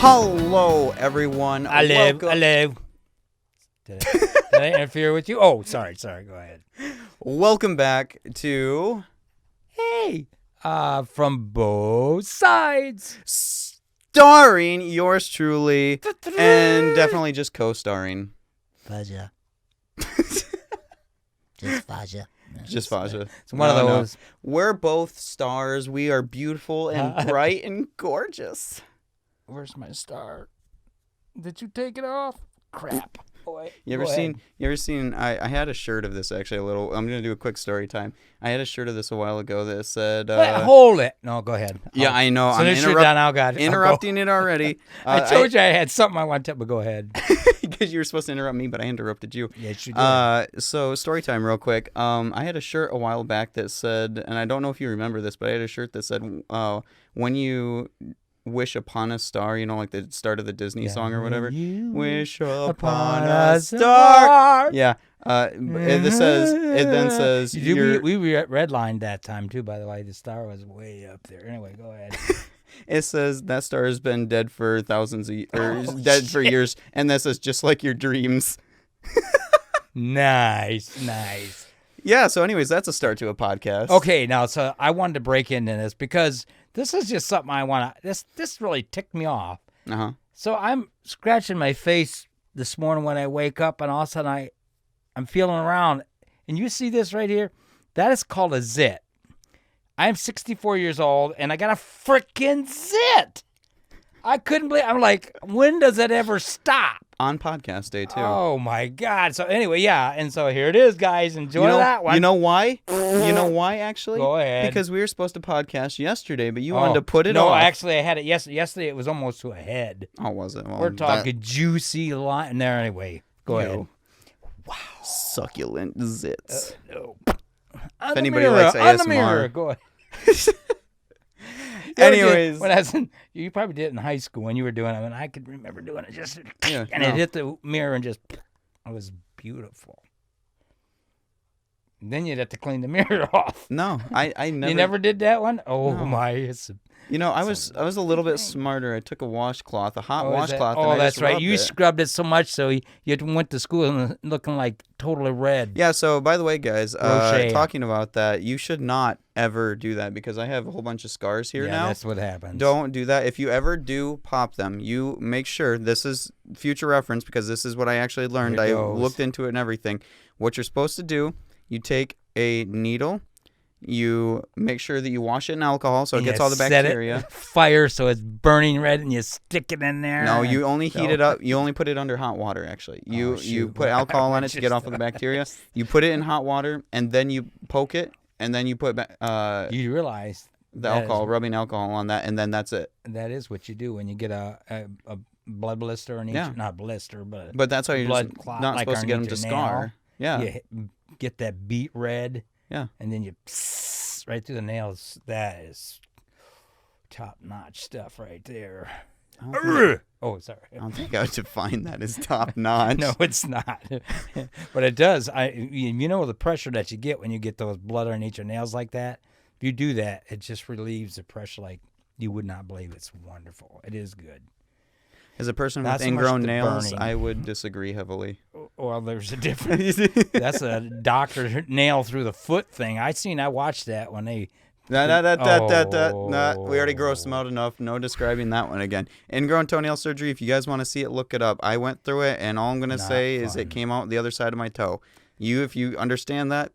Hello, everyone. Hello. Did I interfere with you? Oh, sorry. Go ahead. Welcome back to... Hey, from both sides. Starring yours truly, and definitely just co-starring. Faja. Just Faja. Just Faja. It's one of those. No. We're both stars. We are beautiful and bright and gorgeous. Where's my star? Did you take it off? Crap. Boy. You ever seen, I had a shirt of this actually I'm going to do a quick story time. I had a shirt of this a while ago that said... Wait, hold it. No, go ahead. Yeah, I know. So I'm this you're done, interrupting it already. I told you I had something I wanted to, but go ahead. Because you were supposed to interrupt me, but I interrupted you. Yes, you did. So story time real quick. I had a shirt a while back that said, and I don't know if you remember this, but I had a shirt that said, when you... wish upon a star, like the start of the Disney song or whatever. Wish upon a star. Yeah. It then says we redlined that time too, by the way. The star was way up there. Anyway, go ahead. It says that star has been dead for thousands of dead for years, and that says just like your dreams. Nice. Yeah, so anyways, that's a start to a podcast. Okay, now so I wanted to break into this because this is just something I want to... This really ticked me off. Uh-huh. So I'm scratching my face this morning when I wake up, and all of a sudden I'm feeling around. And you see this right here? That is called a zit. I'm 64 years old, and I got a freaking zit. I couldn't believe... I'm like, when does it ever stop? On podcast day, too. Oh, my God. So anyway, yeah. And so here it is, guys. Enjoy that one. You know why? You know why, actually? Go ahead. Because we were supposed to podcast yesterday, but you wanted to put it off. No, actually, I had it yesterday. Yesterday, it was almost to a head. Oh, was it? Well, we're talking juicy line there anyway. Go ahead. Wow. Succulent zits. No. If anybody likes ASMR. Go ahead. Anyways, you probably did it in high school when you were doing it. I mean, I could remember doing it it hit the mirror and just, it was beautiful. And then you'd have to clean the mirror off. No, I never. You never did that one? Oh no. my! I was a little bit smarter. I took a washcloth, a hot washcloth. Oh, that's right. You scrubbed it so much so you went to school looking like totally red. Yeah. So by the way, guys, talking about that, you should not ever do that because I have a whole bunch of scars here now. Yeah, that's what happens. Don't do that. If you ever do pop them, you make sure this is future reference because this is what I actually learned. I looked into it and everything. What you're supposed to do, you take a needle. You make sure that you wash it in alcohol so it gets all the bacteria. Set it fire so it's burning red and you stick it in there. No, you only heat it up. You only put it under hot water, actually. You put alcohol on it to get off of the bacteria. You put it in hot water, and then you poke it, and then you put you realize the alcohol, rubbing alcohol on that, and then that's it. That is what you do when you get a blood blister and not blister, but that's how you're blood just clot, not supposed to get them to scar. Yeah, you get that beet red. Yeah. And then you right through the nails. That is top-notch stuff right there. Oh, sorry. I don't think I would define that as top-notch. No, it's not. But it does. You know the pressure that you get when you get those blood underneath your nails like that? If you do that, it just relieves the pressure like you would not believe. It's wonderful. It is good. As a person with ingrown nails, I would disagree heavily. Well, there's a difference. That's a doctor nail through the foot thing. I watched that when they... We already grossed them out enough. No describing that one again. Ingrown toenail surgery, if you guys want to see it, look it up. I went through it, and all I'm going to say is it came out the other side of my toe. If you understand that,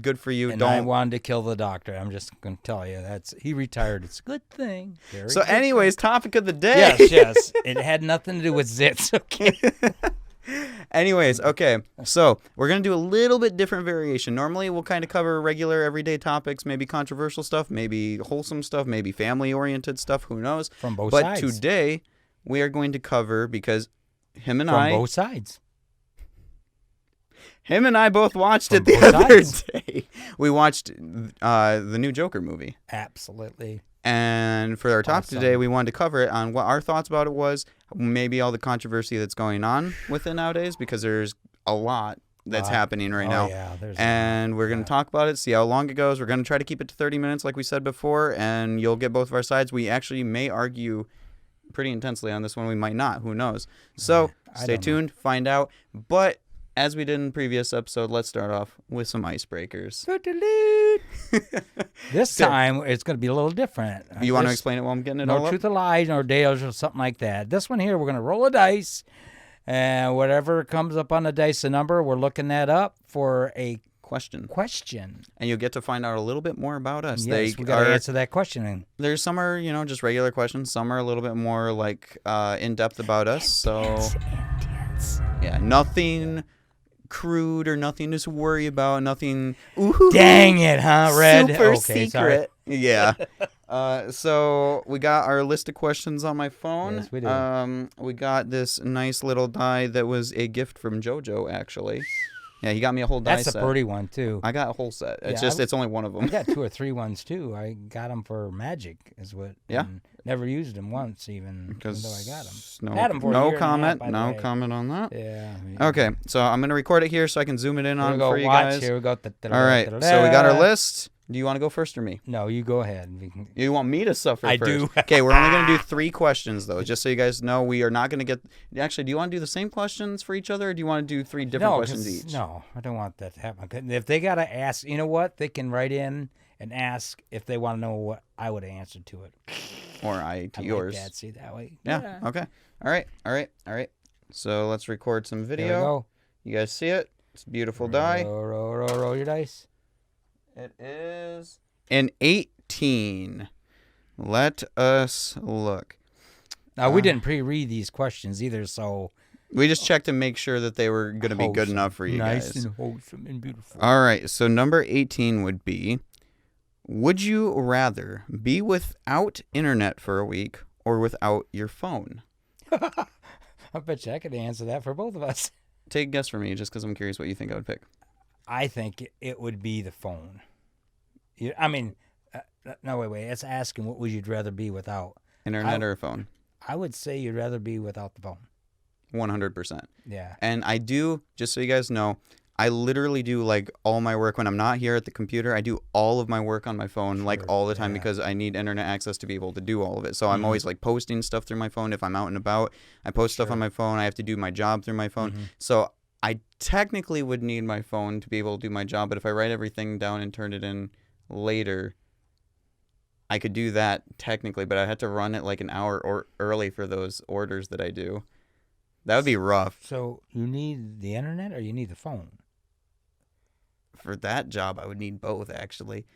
good for you. I wanted to kill the doctor. I'm just going to tell you. He retired. It's a good thing. Anyways, topic of the day. Yes. It had nothing to do with zits. Okay. Anyways, okay. So we're going to do a little bit different variation. Normally, we'll kind of cover regular, everyday topics, maybe controversial stuff, maybe wholesome stuff, maybe family-oriented stuff. Who knows? From both sides. But today, we are going to cover, because him and From both sides. Him and I both watched it the other day. We watched the new Joker movie. Absolutely. And for our topic today, we wanted to cover it on what our thoughts about it was, maybe all the controversy that's going on with it nowadays, because there's a lot that's happening right now. Yeah, and we're going to talk about it, see how long it goes. We're going to try to keep it to 30 minutes like we said before, and you'll get both of our sides. We actually may argue pretty intensely on this one. We might not. Who knows? So stay don't know. tuned, find out. But as we did in the previous episode, let's start off with some icebreakers. This time it's going to be a little different. You want to explain it while I'm getting it all No up? truth or lies, or Dales, or something like that. This one here, we're going to roll a dice, and whatever comes up on the dice, the number, we're looking that up for a Question. question. And you'll get to find out a little bit more about us. Yes, we got to answer that question. There's some are, just regular questions. Some are a little bit more like in depth about us. Intense. Yeah, nothing crude or nothing to worry about. Nothing. Ooh, Dang it, huh, Red? Super okay, secret. sorry. Yeah. So we got our list of questions on my phone. Yes, we do. We got this nice little die that was a gift from JoJo, actually. Yeah, he got me a whole die That's set. a pretty one, too. I got a whole set. It's Yeah, it's only one of I them. got 2 or 3 ones, too. I got them for Magic, is what. Yeah. And never used them once, even though Because I got them. no, Had 'em for a no year and a half, comment. by the No way. comment on that. Yeah. Okay, so I'm gonna record it here so I can zoom it in Here on we go. for you Watch. guys. Here we go. All right, so we got our list. Do you want to go first or me? No, you go ahead. You want me to suffer I first? do. Okay, we're only going to do 3 questions, though, just so you guys know. We are not going to get... Actually, do you want to do the same questions for each other, or do you want to do 3 different questions each? No, I don't want that to happen. If they got to ask, you know what? They can write in and ask if they want to know what I would have answered to it. Or I to I yours. like that. See, that way. Yeah, okay. All right. So let's record some There we video. go. You guys see it? It's a beautiful die. Roll your dice. It is an 18. Let us look. Now, we didn't pre-read these questions either, so... We just checked to make sure that they were going to be good Wholesome. enough for you nice guys. and wholesome and beautiful. All right, so number 18 would be, would you rather be without internet for a week or without your phone? I bet you I could answer that for both of us. Take a guess for me, just because I'm curious what you think I would pick. I think it would be the phone. I mean, no, wait. It's asking what would you rather be without? Internet or a phone? I would say you'd rather be without the phone. 100%. Yeah. And I do, just so you guys know, I literally do like all my work when I'm not here at the computer. I do all of my work on my phone like all the time because I need internet access to be able to do all of it. So I'm always like posting stuff through my phone. If I'm out and about, I post stuff on my phone. I have to do my job through my phone. So I technically would need my phone to be able to do my job. But if I write everything down and turn it in later, I could do that technically. But I had to run it like an hour or early for those orders that I do. That would be rough. So you need the internet or you need the phone? For that job, I would need both, actually.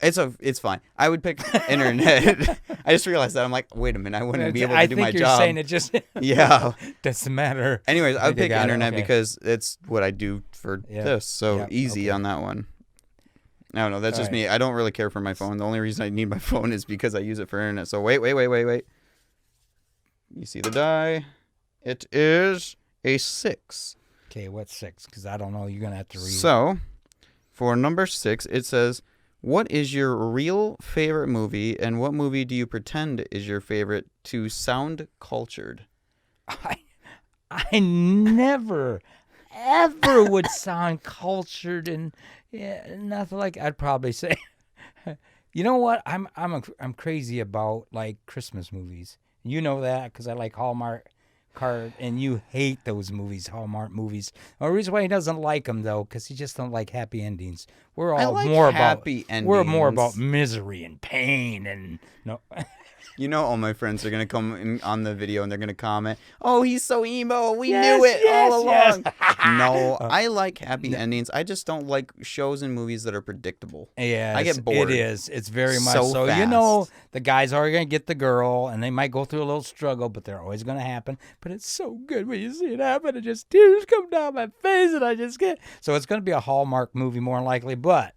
It's fine. I would pick internet. I just realized that. I'm like, wait a minute, I wouldn't be able to do my I think job. you're saying it just Yeah. doesn't matter. Anyways, I would pick internet okay. because it's what I do for this. So easy on that one. I don't know. That's just me. I don't really care for my phone. The only reason I need my phone is because I use it for internet. So wait. You see the die? It is a 6. Okay, what's 6? Because I don't know. You're going to have to read. So, for number 6, it says, what is your real favorite movie, and what movie do you pretend is your favorite to sound cultured? I never, ever would sound cultured and nothing like. I'd probably say, you know what? I'm crazy about like Christmas movies. You know that because I like Hallmark card, and you hate those movies, Hallmark movies. The reason why he doesn't like them though, because he just don't like happy endings. We're all like more happy about endings. We're more about misery and pain and no. You know, all my friends are gonna come in on the video and they're gonna comment, "Oh, he's so emo. We knew it all along." No, I like happy endings. I just don't like shows and movies that are predictable. Yeah, I get bored. It is. It's very much so so. fast. You know, the guys are going to get the girl, and they might go through a little struggle, but they're always going to happen. But it's so good when you see it happen, and just tears come down my face, and I just get. So it's going to be a Hallmark movie more than likely. But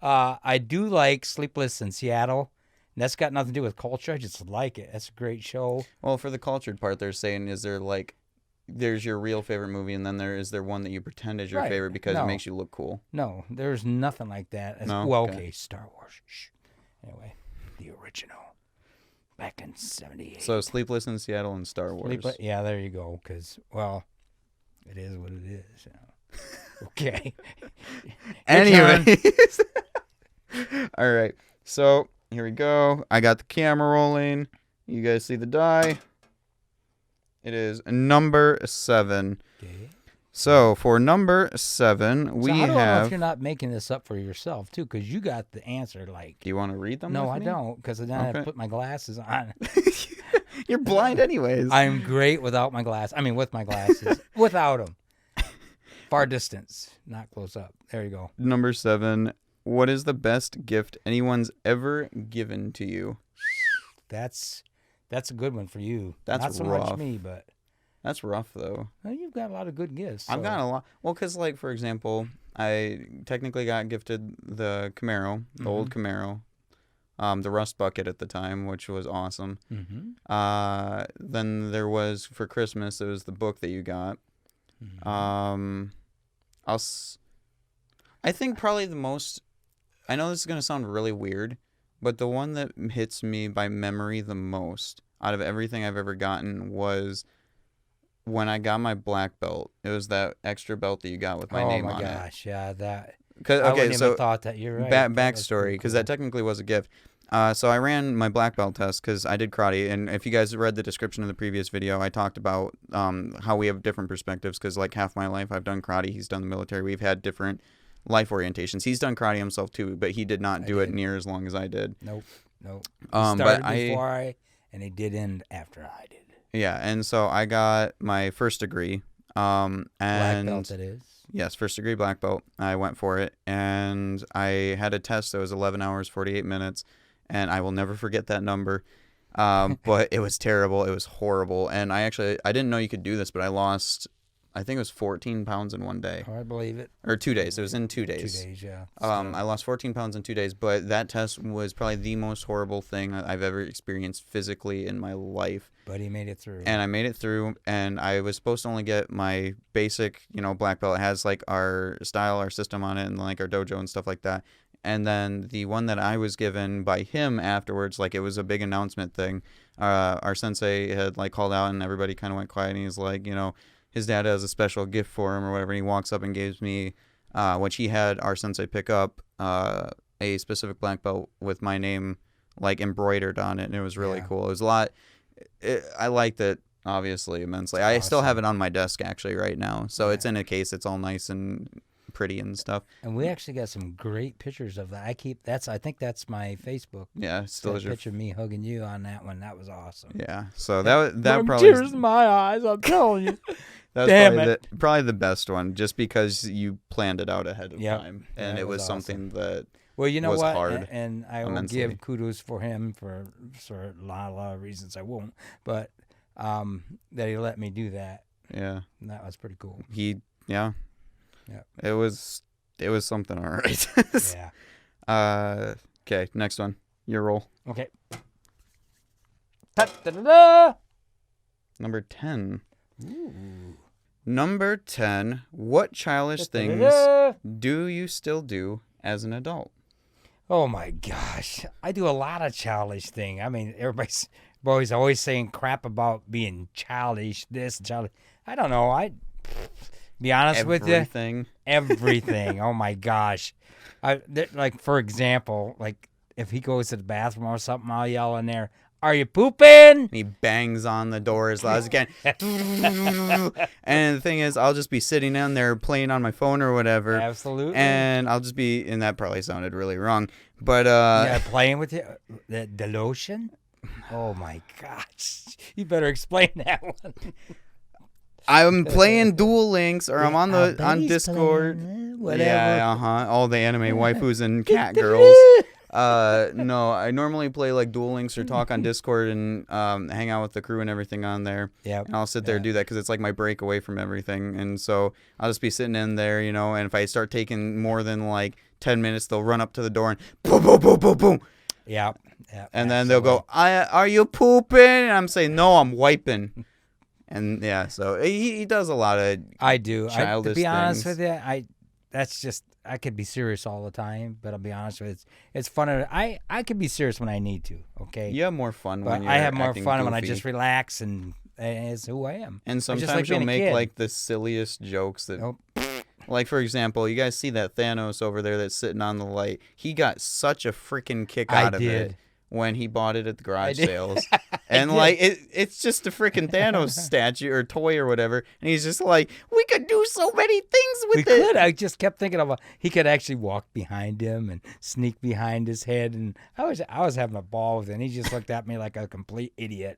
I do like Sleepless in Seattle. And that's got nothing to do with culture. I just like it. That's a great show. Well, for the cultured part, they're saying, is there like, there's your real favorite movie, and then is there one that you pretend is your favorite because it makes you look cool? No, there's nothing like that. No? Well, Okay. okay, Star Wars. Shh. Anyway, the original. Back in 78. So Sleepless in Seattle and Star Wars. Yeah, there you go. Because, well, it is what it is. You know. Okay. Anyways. All right. So here we go. I got the camera rolling. You guys see the die? It is number 7. Okay. So for number 7, So we I don't know if have. you're not making this up for yourself too, because you got the answer. Like, Do you want to read them? no, with I me? don't, because then I have to Okay. put my glasses on. You're blind, anyways. I'm great without my glasses. I mean, with my glasses, without them. Far distance, not close up. There you go. Number 7. What is the best gift anyone's ever given to you? That's a good one for you. That's not so rough. much me, but That's rough, though. well, you've got a lot of good gifts. I've so- got a lot. Well, because, like, for example, I technically got gifted the Camaro, the old Camaro, the rust bucket at the time, which was awesome. Then there was, for Christmas, it was the book that you got. I think probably the most, I know this is going to sound really weird, but the one that hits me by memory the most out of everything I've ever gotten was when I got my black belt. It was that extra belt that you got with my name on Oh my gosh, yeah, that. it. 'Cause- I okay, wouldn't so even thought that. You're right. That was backstory, pretty because cool. that technically was a gift. So I ran my black belt test because I did karate, and if you guys read the description of the previous video, I talked about how we have different perspectives. Because like half my life I've done karate, he's done the military. We've had different life orientations. He's done karate himself too, but he did not do it near as long as I did. Nope. He But started before and he did end after I did. Yeah, and so I got my first degree. And Black belt, it is. yes, first degree black belt. I went for it, and I had a test that was 11 hours 48 minutes, and I will never forget that number. But it was terrible. It was horrible, and I didn't know you could do this, but I lost, I think it was 14 pounds in one day. Oh, I believe it. Or 2 days. It was in 2 days. 2 days, yeah. I lost 14 pounds in 2 days, but that test was probably the most horrible thing I've ever experienced physically in my life. But he made it through. And I made it through, and I was supposed to only get my basic, black belt. It has like our style, our system on it, and like our dojo and stuff like that. And then the one that I was given by him afterwards, like it was a big announcement thing. Our sensei had like called out, and everybody kind of went quiet, and he's like, his dad has a special gift for him or whatever. And he walks up and gives me, which he had our sensei pick up, a specific black belt with my name like embroidered on it, and it was really cool. It was a lot. I liked it obviously immensely. I still have it on my desk actually right now, so it's in a case. It's all nice and pretty and stuff. And we actually got some great pictures of that. I think that's my Facebook. Yeah, still is your picture of me hugging you on that one. That was awesome. yeah. So that Brought probably tears in my eyes. I'm telling you. that was Damn probably the best one, just because you planned it out ahead of Yep. time, Yeah, and it it was was something that Well, you know was what? hard And I will immensely. give kudos for him for a lot of reasons. I won't, but that he let me do that. yeah. And that was pretty cool. Yeah. It was something, all right. Yeah. Okay, next one. Your roll. Okay. Ta-da-da-da! Number 10. Ooh. Number 10. What childish things Ta-da-da-da! do you still do as an adult? Oh my gosh, I do a lot of childish thing. I mean, everybody's always saying crap about being childish, this childish. I don't know. I be honest with you, everything. Oh my gosh, like for example, like if he goes to the bathroom or something, I'll yell in there, "Are you pooping?" And he bangs on the door as loud as he can. And the thing is, I'll just be sitting down there playing on my phone or whatever. Absolutely. And I'll just be, and that probably sounded really wrong, but yeah, playing with you, the lotion. Oh my gosh, you better explain that one. I'm playing Duel Links, or I'm on Discord. Whatever. Yeah, all the anime waifus and cat girls. No, I normally play like Duel Links or talk on Discord and hang out with the crew and everything on there. Yeah. And I'll sit there and do that because it's like my break away from everything. And so I'll just be sitting in there, and if I start taking more than like 10 minutes, they'll run up to the door and boom, boom, boom, boom, boom. Yeah. And then they'll go, "Are you pooping?" And I'm saying, "No, I'm wiping." And yeah, so he does a lot of I do. childish to be honest things. with you, that's just I could be serious all the time, but I'll be honest with you, it's fun. I could be serious when I need to. Okay. You have more fun But when you're I have more acting fun when I goofy. just relax and it's who I am. And I just sometimes like you'll being a make kid. like the silliest jokes that, Nope. like for example, you guys see that Thanos over there that's sitting on the light. He got such a freaking kick I out of did. it when he bought it at the garage did. sales. And like it's just a freaking Thanos statue or toy or whatever, and he's just like, we could do so many things with it. We could. I just kept thinking of he could actually walk behind him and sneak behind his head, and I was having a ball with it. And he just looked at me like a complete idiot.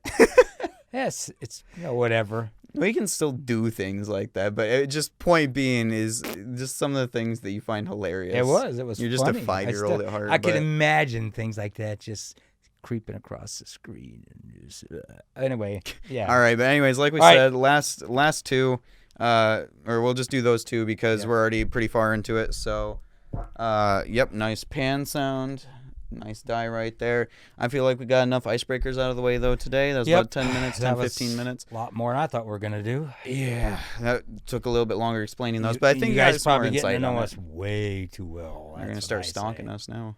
Yes, it's whatever. We can still do things like that, but just point being is just some of the things that you find hilarious. It was. You're funny. just a 5-year-old at heart. I could imagine things like that just creeping across the screen. And just, anyway, yeah. All right, but anyways, like we said, last two, or we'll just do those two because we're already pretty far into it. So, yep, nice pan sound. Nice die right there. I feel like we got enough icebreakers out of the way, though, today. That was about 10 minutes, 15 minutes. A lot more than I thought we were going to do. Yeah. That took a little bit longer explaining those, but I think you guys probably getting to know us way too well. They're going to start stalking us now.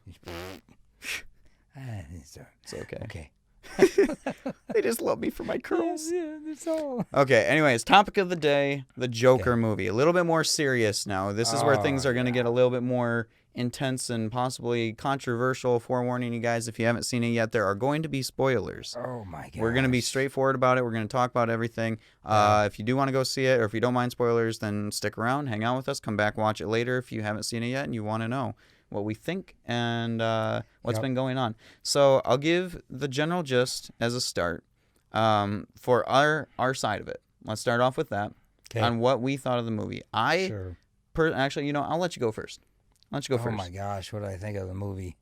It's okay. Okay. They just love me for my curls. Yeah, that's all. Okay, anyways, topic of the day, the Joker movie. A little bit more serious now. This is where things are going to get a little bit more intense and possibly controversial. Forewarning you guys, if you haven't seen it yet, there are going to be spoilers. Oh my god. We're going to be straightforward about it. We're going to talk about everything. If you do want to go see it, or if you don't mind spoilers, then stick around, hang out with us, come back, watch it later if you haven't seen it yet and you want to know what we think and what's been going on. So I'll give the general gist as a start for our side of it. Let's start off with that on what we thought of the movie. Actually, I'll let you go first. First. Oh my gosh, what do I think of the movie?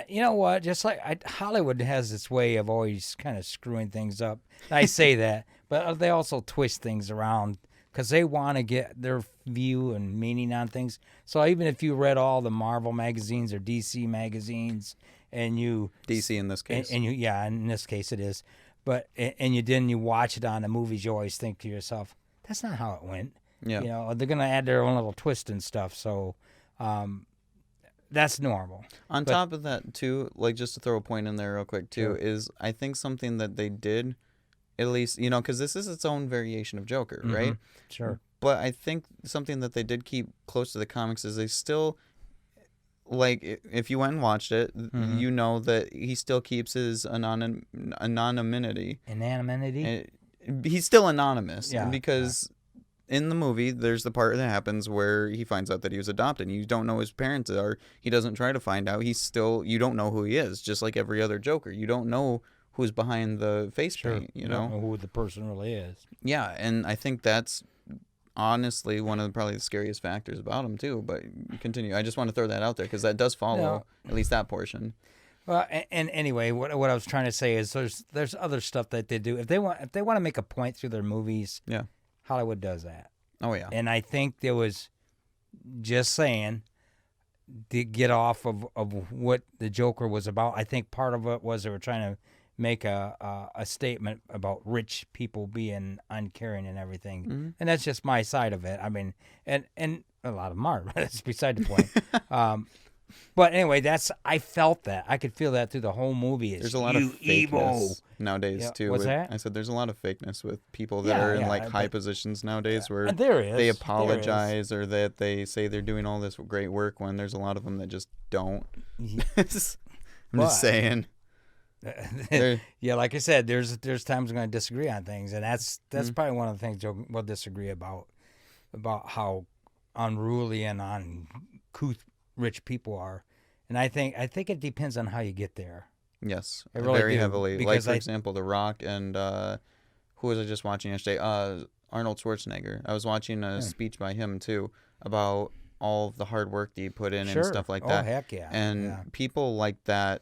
You know what? Just like Hollywood has its way of always kind of screwing things up. I say that, but they also twist things around because they want to get their view and meaning on things. So even if you read all the Marvel magazines or DC magazines, and you DC in this case, and you in this case it is, but and you watch it on the movies, you always think to yourself, that's not how it went. Yeah, they're gonna add their own little twist and stuff. So. That's normal. On top of that, too, like just to throw a point in there real quick, too, is I think something that they did, at least, because this is its own variation of Joker, right? Sure. But I think something that they did keep close to the comics is they still, like, if you went and watched it, you know that he still keeps his anonymity. Anonymity? He's still anonymous. Yeah. Because... in the movie, there's the part that happens where he finds out that he was adopted. You don't know who his parents are. He doesn't try to find out. You don't know who he is, just like every other Joker. You don't know who's behind the face paint, you know? You don't know who the person really is. Yeah, and I think that's honestly one of probably the scariest factors about him, too. But continue. I just want to throw that out there because that does follow at least that portion. Well, and anyway, what I was trying to say is there's other stuff that they do. If they want to make a point through their movies, Hollywood does that. Oh, yeah. And I think there was, just saying, to get off of what the Joker was about, I think part of it was they were trying to make a statement about rich people being uncaring and everything. Mm-hmm. And that's just my side of it. I mean, and a lot of them are. That's beside the point. But anyway, I felt that. I could feel that through the whole movie. There's a lot of fakeness nowadays, too. What's that? I said there's a lot of fakeness with people that are in high positions nowadays where there is. They apologize or that they say they're doing all this great work when there's a lot of them that just don't. I'm just saying. Yeah, like I said, there's times I'm going to disagree on things, and that's probably one of the things we'll disagree about how unruly and uncouth rich people are, and I think it depends on how you get there. Yes, really very heavily. Like for example, The Rock and who was I just watching yesterday? Arnold Schwarzenegger. I was watching a speech by him too about all of the hard work that he put in and stuff like that. Oh heck yeah! And people like that,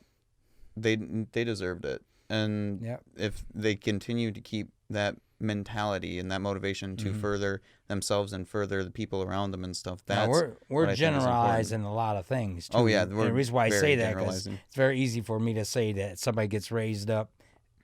they deserved it. And if they continue to keep that mentality and that motivation to further themselves and further the people around them and stuff, that's we're generalizing a lot of things too. Oh yeah, the reason why I say that because it's very easy for me to say that somebody gets raised up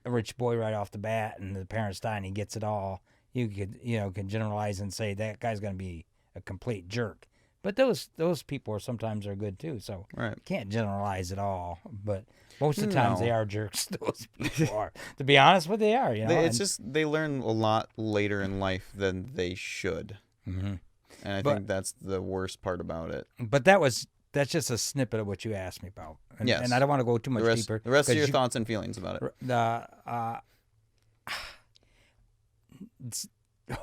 a rich boy right off the bat and the parents die and he gets it all. You could generalize and say that guy's going to be a complete jerk, but those people sometimes are good too, so you can't generalize it all. But most of the times they are jerks. Those people are. To be honest, what they are, It's just they learn a lot later in life than they should, and I think that's the worst part about it. But that was that's just a snippet of what you asked me about. And, Yes. and I don't want to go too much deeper. The rest of 'cause your thoughts and feelings about it.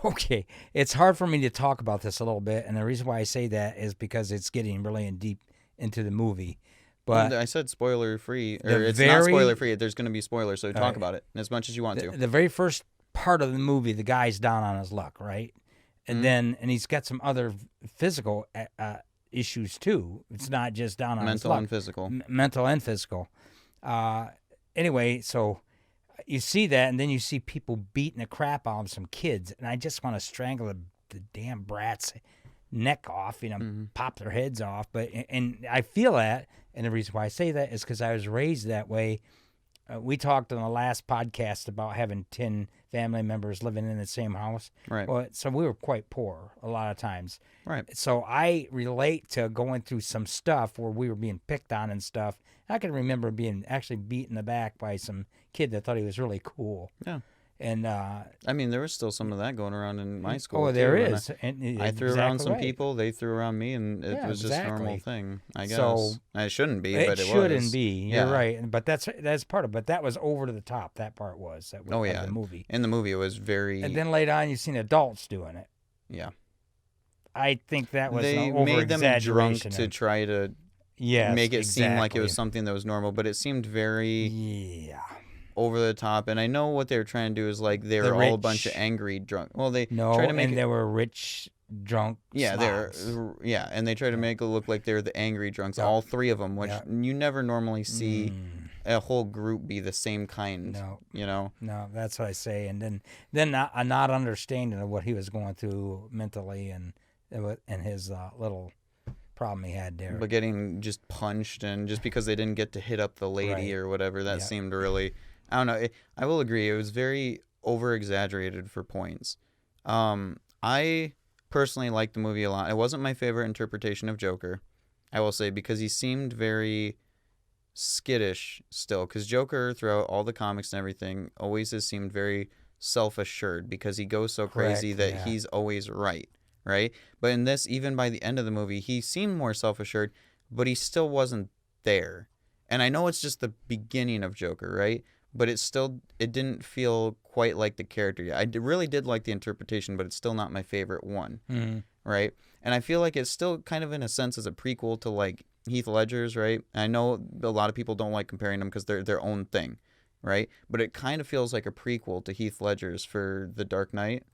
Okay, it's hard for me to talk about this a little bit, and the reason why I say that is because it's getting really in deep into the movie. But I said spoiler free, or the it's not very- spoiler free. There's going to be spoilers, so talk right. about it as much as you want to. the very first part of the movie, the guy's down on his luck, right? And and he's got some other physical issues too. It's not just down on his Mental luck. and physical. Mental and physical. Anyway, so you see that, and then you see people beating the crap out of some kids, and I just want to strangle the damn brat's neck off, pop their heads off. But and I feel that, and the reason why I say that is because I was raised that way. We talked on the last podcast about having 10 family members living in the same house. Right. Well, so we were quite poor a lot of times. Right. So I relate to going through some stuff where we were being picked on and stuff. I can remember being actually beat in the back by some kid that thought he was really cool. Yeah. And I mean, there was still some of that going around in my school. oh, there too, is. And I threw around some right. people. They threw around me, and it was just a normal thing. I guess. So, it shouldn't be, It but it shouldn't was. be. You're right. But that's part of it. But that was over to the top. That part was. That was Oh of yeah. the movie. In the movie, it was very. And then later on, you've seen adults doing it. Yeah. I think that was They an made them drunk over-exaggeration to try to yes, make it seem like it was exactly. something that was normal, but it seemed very Yeah. over the top. And I know what they were trying to do is like they The were all a bunch of rich. angry drunk. Well, they No, try to make and it, they were rich, drunk. yeah, slobs. and they try to make it look like they're the angry drunks, Yeah. all three of them, which Yeah. you never normally see a whole group be the same kind. No. You know. No, that's what I say. And then a not understanding of what he was going through mentally and his little problem he had there. But getting just punched and just because they didn't get to hit up the lady Right. or whatever, that Yeah. seemed really, I don't know. I will agree. It was very over exaggerated for points. I personally liked the movie a lot. It wasn't my favorite interpretation of Joker, I will say, because he seemed very skittish still. Because Joker, throughout all the comics and everything, always has seemed very self-assured because he goes so crazy Correct, that yeah. he's always right. Right? But in this, even by the end of the movie, he seemed more self-assured, but he still wasn't there. And I know it's just the beginning of Joker, right? But it didn't feel quite like the character yet. I really did like the interpretation, but it's still not my favorite one, right? And I feel like it's still kind of in a sense as a prequel to like Heath Ledger's, right? And I know a lot of people don't like comparing them because they're their own thing, right? But it kind of feels like a prequel to Heath Ledger's for The Dark Knight.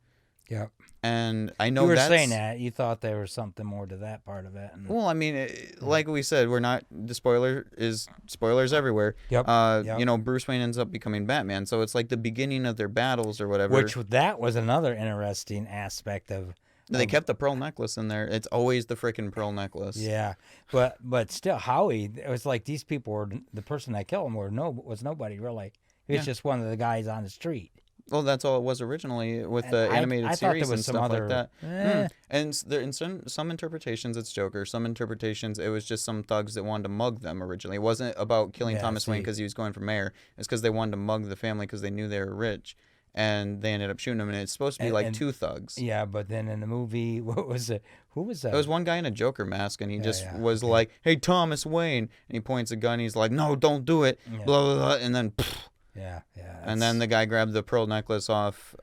Yep. And I know You were that's, saying that. You thought there was something more to that part of it. And, well, I mean, like we said, we're not, the spoilers everywhere. Yep. Yep. You know, Bruce Wayne ends up becoming Batman. So it's like the beginning of their battles or whatever. which that was another interesting aspect of. They kept the pearl necklace in there. It's always the freaking pearl necklace. Yeah, but still, Howie. It was like these people were the person that killed him was nobody really. He was just one of the guys on the street. Well, that's all it was originally with the And animated I thought series there and was some stuff other, like that. And in some interpretations, it's Joker. Some interpretations, it was just some thugs that wanted to mug them originally. It wasn't about killing Yeah, Thomas Wayne see. because he was going for mayor. It's because they wanted to mug the family because they knew they were rich. And they ended up shooting him. And it's supposed to be like two thugs. Yeah, but then in the movie, what was it? Who was that? There was one guy in a Joker mask, and he just yeah, was like, "Hey, Thomas Wayne," and he points a gun. He's like, "No, don't do it." Yeah. Blah blah blah, and then, Yeah. and then the guy grabbed the pearl necklace off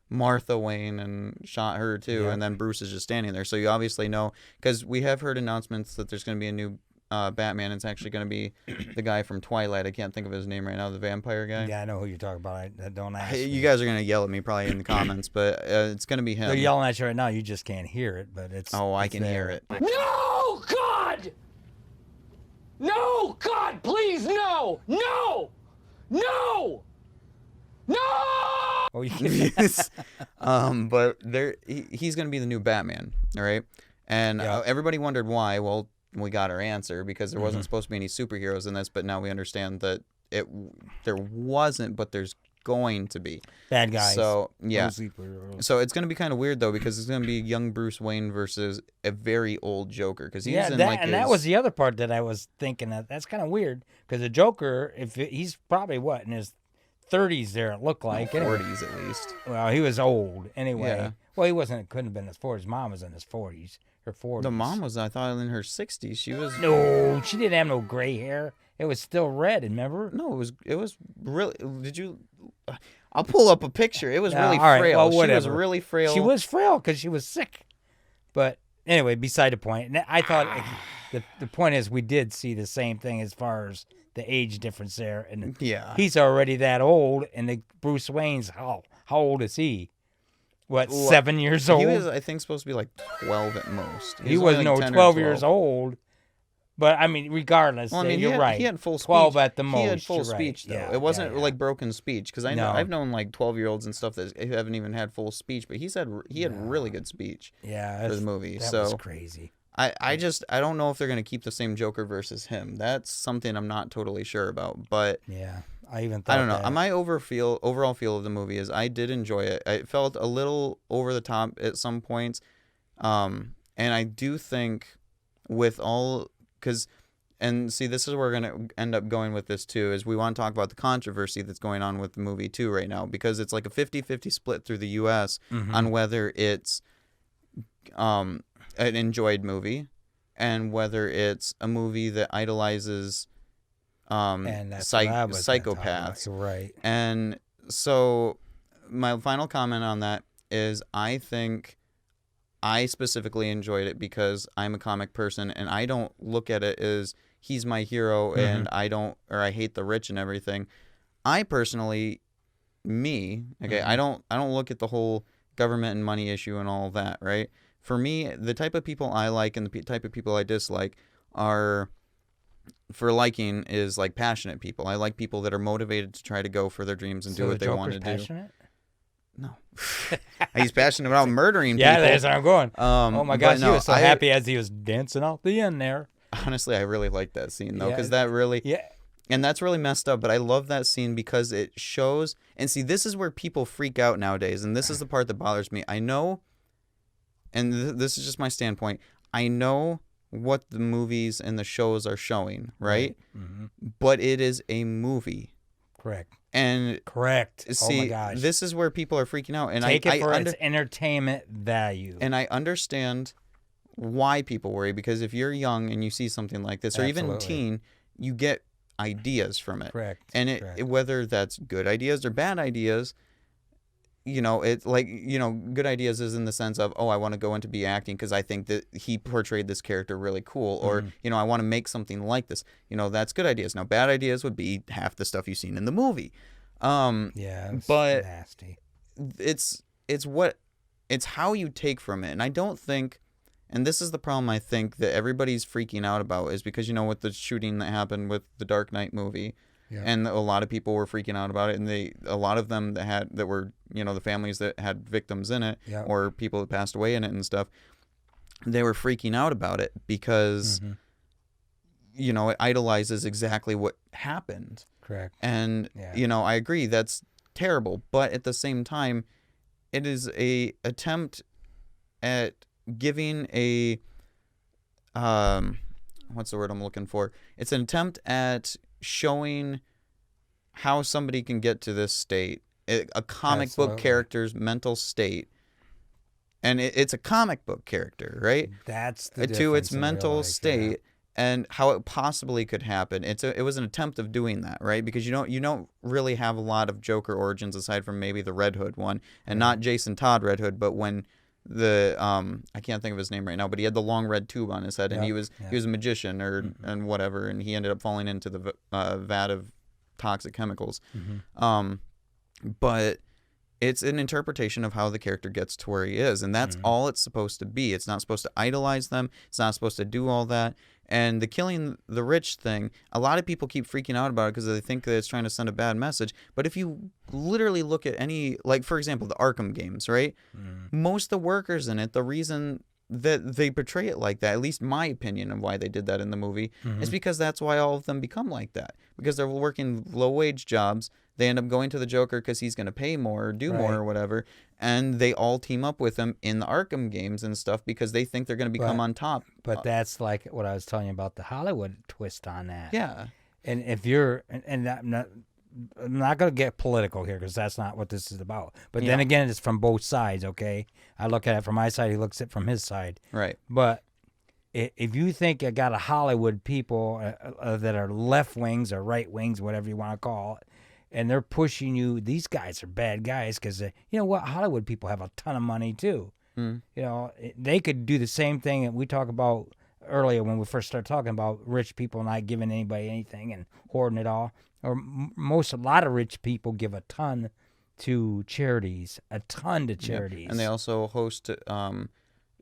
Martha Wayne and shot her too. Yeah. And then Bruce is just standing there. So you obviously know, because we have heard announcements that there's going to be a new Batman. It's actually going to be the guy from Twilight. I can't think of his name right now. The vampire guy. Yeah, I know who you're talking about. I don't ask. You me. guys are going to yell at me probably in the comments, but it's going to be him. They're yelling at you right now. You just can't hear it, but it's. Oh, I it's can hear there. it. No, God! No, God, please, no! No! No! No! Oh, you But he's going to be the new Batman, all right? And Yeah. everybody wondered why. Well, we got our answer because there wasn't supposed to be any superheroes in this, but now we understand that there wasn't, but there's going to be. bad guys. So, yeah. No superheroes. So it's going to be kind of weird, though, because it's going to be young Bruce Wayne versus a very old Joker. Because he's in that was the other part that I was thinking that's kind of weird because the Joker, he's probably what in his 30s there it looked like. Anyway. 40s at least. Well, he was old anyway. Yeah. Well, couldn't have been in his 40s. Mom was in his 40s her 40s. The mom was, I thought, in her 60s. She was. No, she didn't have no gray hair. It was still red, remember? No, it was really. Did you? I'll pull up a picture. It was really all right, frail. well, She was whatever. really frail. She was frail because she was sick. But anyway, beside the point. And I thought the point is we did see the same thing as far as the age difference there. And Yeah. he's already that old, and the Bruce Wayne's, how old is he? What, 7 years old? He was, I think, supposed to be like 12 at most. He was was only no like 10 or 12 years old. But, I mean, regardless, Well, I mean, you're right. He had full speech. 12 at the most. He had full you're right. speech, though. Yeah, It wasn't yeah. like broken speech. Because No. I've known like 12-year-olds and stuff that haven't even had full speech. But he had really good speech Yeah, for the movie. That So was crazy. I don't know if they're going to keep the same Joker versus him. That's something I'm not totally sure about. But Yeah, I even thought I don't know. that. My overall feel of the movie is I did enjoy it. I felt a little over the top at some points. And I do think with all... And see, this is where we're going to end up going with this, too, is we want to talk about the controversy that's going on with the movie, too, right now. Because it's like a 50-50 split through the U.S. on whether it's an enjoyed movie and whether it's a movie that idolizes and that's what I was gonna talk about. psychopaths. You're right. And so my final comment on that is I think I specifically enjoyed it because I'm a comic person and I don't look at it as he's my hero and I hate the rich and everything. I personally, I don't look at the whole government and money issue and all that, right? For me, the type of people I like and the type of people I dislike is like passionate people. I like people that are motivated to try to go for their dreams and do what they want to do. Passionate? No. He's passionate about murdering Yeah, people. that's where I'm going. Oh my gosh, but no, he was so happy as he was dancing out the end there. Honestly, I really like that scene, though, Yeah. because that really... Yeah. And that's really messed up, but I love that scene because it shows... And see, this is where people freak out nowadays, and this is the part that bothers me. I know, and this is just my standpoint, I know what the movies and the shows are showing, right? Mm-hmm. But it is a movie. Correct. And Correct. see, oh my gosh. this is where people are freaking out. And Take it for its entertainment value. And I understand why people worry, because if you're young and you see something like this, or even teen, you get ideas from it. Correct. And whether that's good ideas or bad ideas, it's like, good ideas is in the sense of, I want to go into be acting because I think that he portrayed this character really cool, or, I want to make something like this. That's good ideas. Now, bad ideas would be half the stuff you've seen in the movie. Yeah, but nasty. It's how you take from it. And I don't think, and this is the problem I think that everybody's freaking out about, is because, with the shooting that happened with the Dark Knight movie, and a lot of people were freaking out about it, and a lot of them that were, the families that had victims in it, or people that passed away in it and stuff, they were freaking out about it because, it idolizes exactly what happened. Correct. And, I agree, that's terrible. But at the same time, it is a attempt at giving what's the word I'm looking for? It's an attempt at showing how somebody can get to this state, a comic book character's mental state. And it's a comic book character, right? That's the to its difference in mental real life, state. And how it possibly could happen. It was an attempt of doing that, right? Because you don't really have a lot of Joker origins aside from maybe the Red Hood one, and not Jason Todd Red Hood, but when the I can't think of his name right now, but he had the long red tube on his head, and he was a magician and whatever, and he ended up falling into the vat of toxic chemicals. But it's an interpretation of how the character gets to where he is, and that's all it's supposed to be. It's not supposed to idolize them. It's not supposed to do all that. And the killing the rich thing, a lot of people keep freaking out about it because they think that it's trying to send a bad message. But if you literally look at any, like, for example, the Arkham games, right? Most of the workers in it, the reason that they portray it like that, at least my opinion of why they did that in the movie, is because that's why all of them become like that. Because they're working low-wage jobs. They end up going to the Joker because he's going to pay more or do more or whatever. And they all team up with him in the Arkham games and stuff because they think they're going to become on top. But that's like what I was telling you about the Hollywood twist on that. Yeah. And if you're, and I'm not I'm not going to get political here because that's not what this is about. But Yeah. then again, it's from both sides, okay? I look at it from my side, he looks at it from his side. Right. But if you think you got a Hollywood people that are left wings or right wings, whatever you want to call it, and they're pushing you, these guys are bad guys because, you know what, Hollywood people have a ton of money too. Mm. You know, they could do the same thing that we talk about earlier when we first started talking about rich people not giving anybody anything and hoarding it all. Or a lot of rich people give a ton to charities, Yeah. And they also host,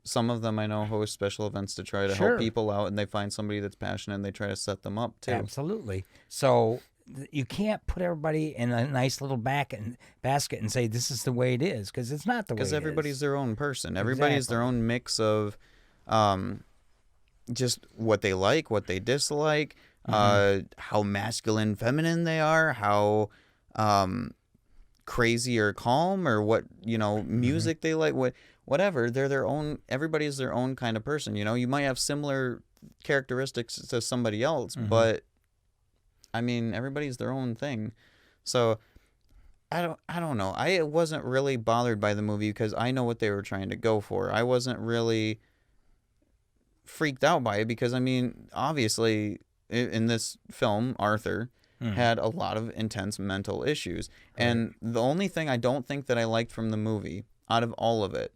some of them I know host special events to try to help people out, and they find somebody that's passionate and they try to set them up too. Absolutely. So you can't put everybody in a nice little basket and say this is the way it is, because it's not the way it is. Because everybody's their own person. Everybody's their own mix of just what they like, what they dislike, how masculine, feminine they are, how crazy or calm, or what, music they like, whatever. They're their own. Everybody's their own kind of person. You might have similar characteristics to somebody else, but I mean, everybody's their own thing. So I don't know. I wasn't really bothered by the movie because I know what they were trying to go for. I wasn't really freaked out by it because, I mean, obviously in this film, Arthur had a lot of intense mental issues. Right. And the only thing I don't think that I liked from the movie out of all of it,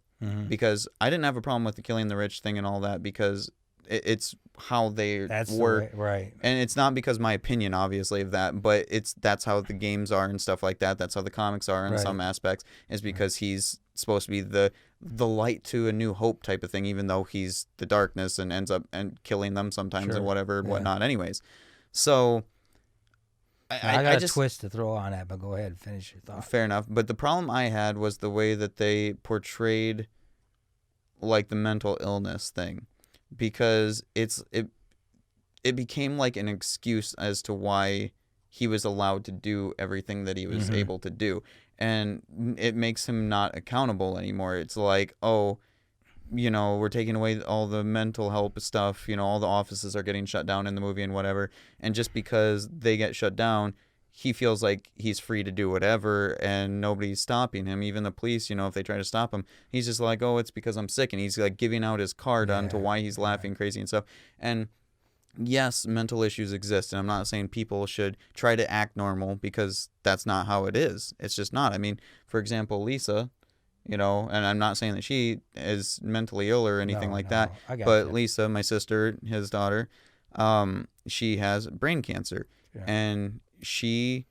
because I didn't have a problem with the killing the rich thing and all that, because it's how they were, right? And it's not because my opinion, obviously, of that, but that's how the games are and stuff like that. That's how the comics are in some aspects. Is because he's supposed to be the light to a new hope type of thing, even though he's the darkness and ends up and killing them sometimes and whatever and whatnot. Anyways, so I got a twist to throw on that, but go ahead, finish your thought. Fair enough. But the problem I had was the way that they portrayed, like, the mental illness thing. Because it became like an excuse as to why he was allowed to do everything that he was able to do. And it makes him not accountable anymore. It's like, oh, we're taking away all the mental help stuff. All the offices are getting shut down in the movie and whatever. And just because they get shut down, he feels like he's free to do whatever and nobody's stopping him. Even the police, if they try to stop him, he's just like, oh, it's because I'm sick. And he's like giving out his card on to why he's laughing crazy and stuff. And yes, mental issues exist. And I'm not saying people should try to act normal, because that's not how it is. It's just not. I mean, for example, Lisa, and I'm not saying that she is mentally ill or anything like that. But Lisa, my sister, his daughter, she has brain cancer. Yeah. And she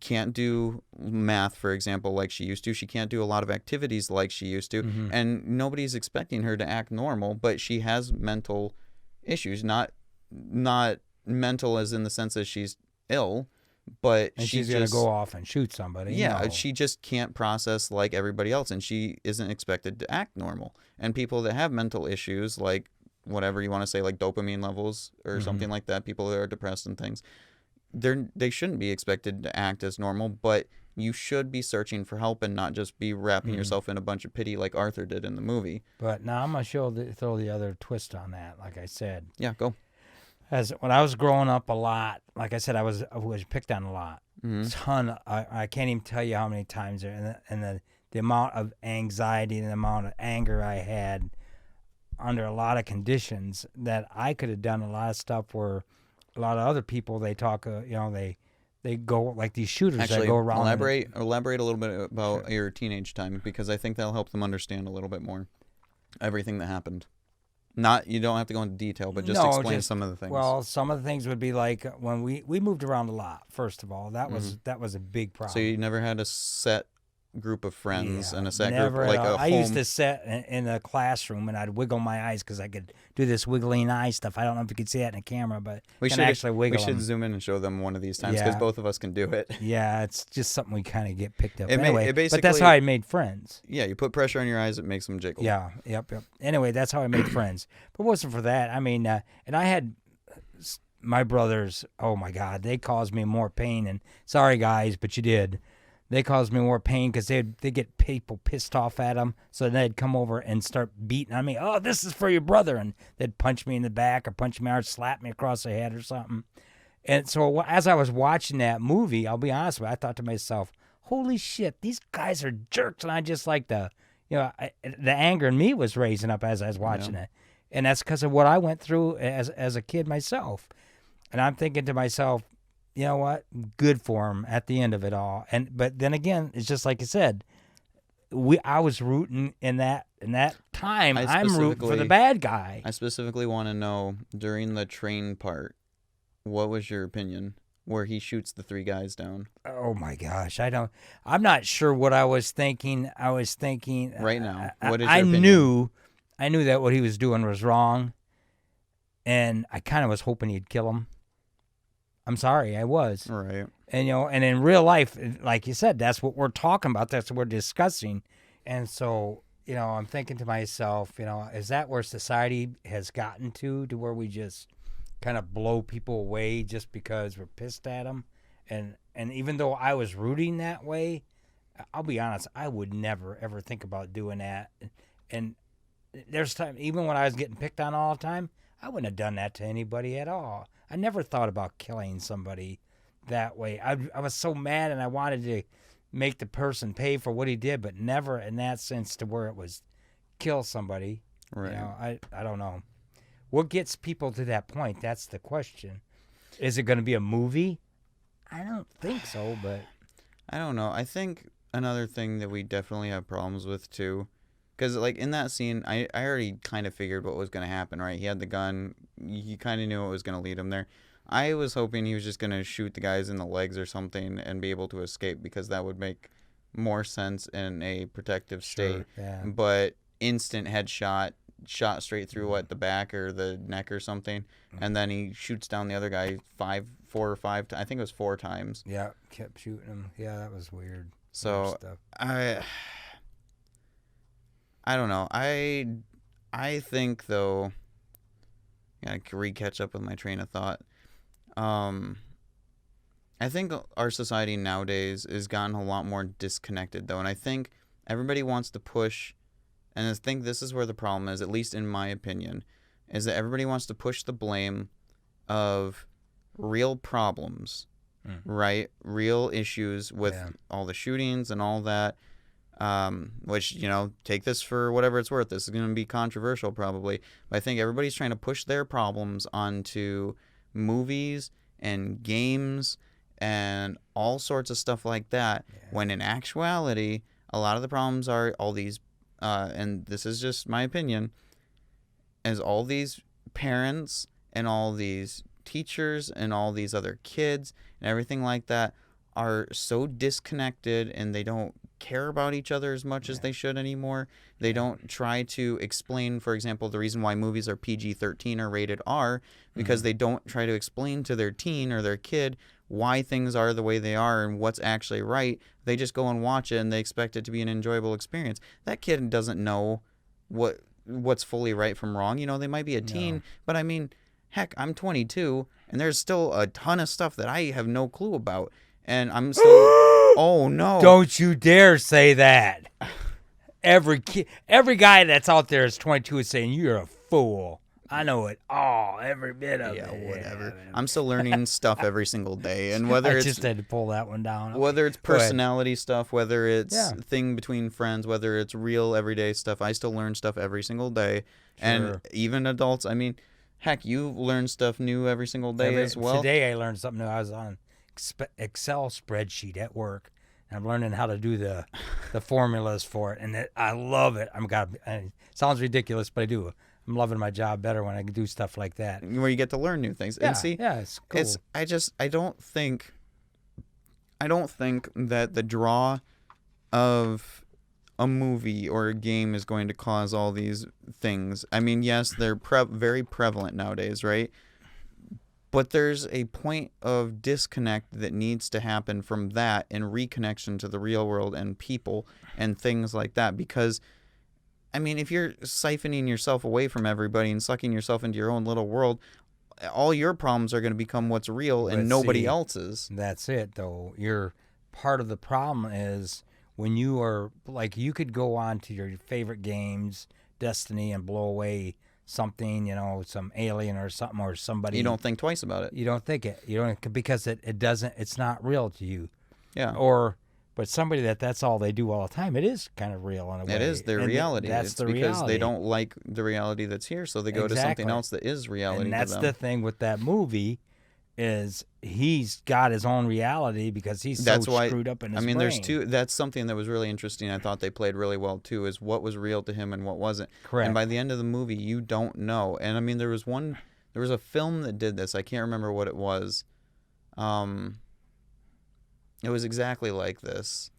can't do math, for example, like she used to. She can't do a lot of activities like she used to. And nobody's expecting her to act normal, but she has mental issues. Not mental as in the sense that she's ill, but she's going to go off and shoot somebody. Yeah, she just can't process like everybody else, and she isn't expected to act normal. And people that have mental issues, like whatever you want to say, like dopamine levels or something like that, people that are depressed and things, they shouldn't be expected to act as normal, but you should be searching for help and not just be wrapping yourself in a bunch of pity like Arthur did in the movie. But now I'm going to throw the other twist on that, like I said. Yeah, go. When I was growing up a lot, like I said, I was picked on a lot. Ton. I can't even tell you how many times there, and the amount of anxiety and the amount of anger I had under a lot of conditions, that I could have done a lot of stuff where a lot of other people, they talk, they go like these shooters. Actually, that go around. Elaborate a little bit about your teenage time, because I think that'll help them understand a little bit more everything that happened. You don't have to go into detail, but just explain some of the things. Well, some of the things would be like when we moved around a lot. First of all, that was a big problem. So you never had a set group of friends and a set group like a home. I used to sit in a classroom and I'd wiggle my eyes because I could do this wiggling eye stuff. I don't know if you could see that in the camera, but we should actually wiggle. We should zoom in and show them one of these times, because both of us can do it. Yeah, it's just something we kind of get picked up. But that's how I made friends. Yeah, you put pressure on your eyes, it makes them jiggle. Yeah, yep. Anyway, that's how I made friends. But it wasn't for that. I mean, and I had my brothers. Oh my God, they caused me more pain. And sorry guys, but you did. They caused me more pain because they'd get people pissed off at them. So they'd come over and start beating on me. Oh, this is for your brother. And they'd punch me in the back or punch me or slap me across the head or something. And so as I was watching that movie, I'll be honest with you, I thought to myself, holy shit, these guys are jerks. And I just like the anger in me was raising up as I was watching it. And that's because of what I went through as a kid myself. And I'm thinking to myself, you know what? Good for him at the end of it all. But then again, it's just like you said, I was rooting in that time. I'm rooting for the bad guy. I specifically want to know, during the train part, what was your opinion where he shoots the 3 guys down? Oh my gosh, I'm not sure what I was thinking. I was thinking right now. What is your opinion? I knew that what he was doing was wrong, and I kind of was hoping he'd kill him. I'm sorry, I was. Right. And and in real life, like you said, that's what we're talking about. That's what we're discussing. And so, I'm thinking to myself, is that where society has gotten to where we just kind of blow people away just because we're pissed at them? And even though I was rooting that way, I'll be honest, I would never ever think about doing that. And there's time, even when I was getting picked on all the time, I wouldn't have done that to anybody at all. I never thought about killing somebody that way. I was so mad, and I wanted to make the person pay for what he did, but never in that sense to where it was kill somebody. Right. I don't know. What gets people to that point? That's the question. Is it going to be a movie? I don't think so, but I don't know. I think another thing that we definitely have problems with too, because like in that scene, I already kind of figured what was going to happen, right? He had the gun. You kind of knew what was going to lead him there. I was hoping he was just going to shoot the guys in the legs or something and be able to escape, because that would make more sense in a protective state. Sure, yeah. But instant headshot, shot straight through the back or the neck or something, and then he shoots down the other guy 4 or 5 I think it was 4 times. Yeah, kept shooting him. Yeah, that was weird. So I don't know. I think though, I could catch up with my train of thought. I think our society nowadays has gotten a lot more disconnected though, and I think everybody wants to push, and I think this is where the problem is, at least in my opinion, is that everybody wants to push the blame of real problems, right? Real issues with all the shootings and all that, which, take this for whatever it's worth. This is going to be controversial probably, but I think everybody's trying to push their problems onto movies and games and all sorts of stuff like that, when in actuality, a lot of the problems are all these, and this is just my opinion, as all these parents and all these teachers and all these other kids and everything like that are so disconnected, and they don't care about each other as much as they should anymore. They don't try to explain, for example, the reason why movies are PG-13 or rated R, because they don't try to explain to their teen or their kid why things are the way they are and what's actually right. They just go and watch it, and they expect it to be an enjoyable experience. That kid doesn't know what's fully right from wrong. They might be a teen, but I mean, heck, I'm 22, and there's still a ton of stuff that I have no clue about. And I'm still... Oh, no. Don't you dare say that. Every guy that's out there is 22 is saying, you're a fool. I know it all, every bit of it. Yeah, whatever. I'm still learning stuff every single day. And whether I just had to pull that one down. Whether it's personality stuff, whether it's thing between friends, whether it's real everyday stuff, I still learn stuff every single day. Sure. And even adults, I mean, heck, you learn stuff new every single day as well. Today I learned something new. I was on Excel spreadsheet at work, and I'm learning how to do the formulas for it, and I love it. It sounds ridiculous, but I do. I'm loving my job better when I can do stuff like that, where you get to learn new things. Yeah, and see, it's cool. I don't think that the draw of a movie or a game is going to cause all these things. I mean, yes, they're very prevalent nowadays, right? But there's a point of disconnect that needs to happen from that and reconnection to the real world and people and things like that. Because, I mean, if you're siphoning yourself away from everybody and sucking yourself into your own little world, all your problems are going to become what's real and nobody else's. That's it, though. Part of the problem is when you are, like, you could go on to your favorite games, Destiny, and blow away something, some alien or something or somebody. You don't think twice about it. You don't think it. You don't, because it doesn't. It's not real to you. Yeah. But somebody that's all they do all the time. It is kind of real in a way. It is their reality. It's the because reality. they don't like the reality that's here, so they go to something else that is reality. And that's to them. the thing with that movie, is he's got his own reality because he's screwed up in his brain. There's two. That's something that was really interesting. I thought they played really well too. Is what was real to him and what wasn't. Correct. And by the end of the movie, you don't know. And there was a film that did this. I can't remember what it was. It was exactly like this.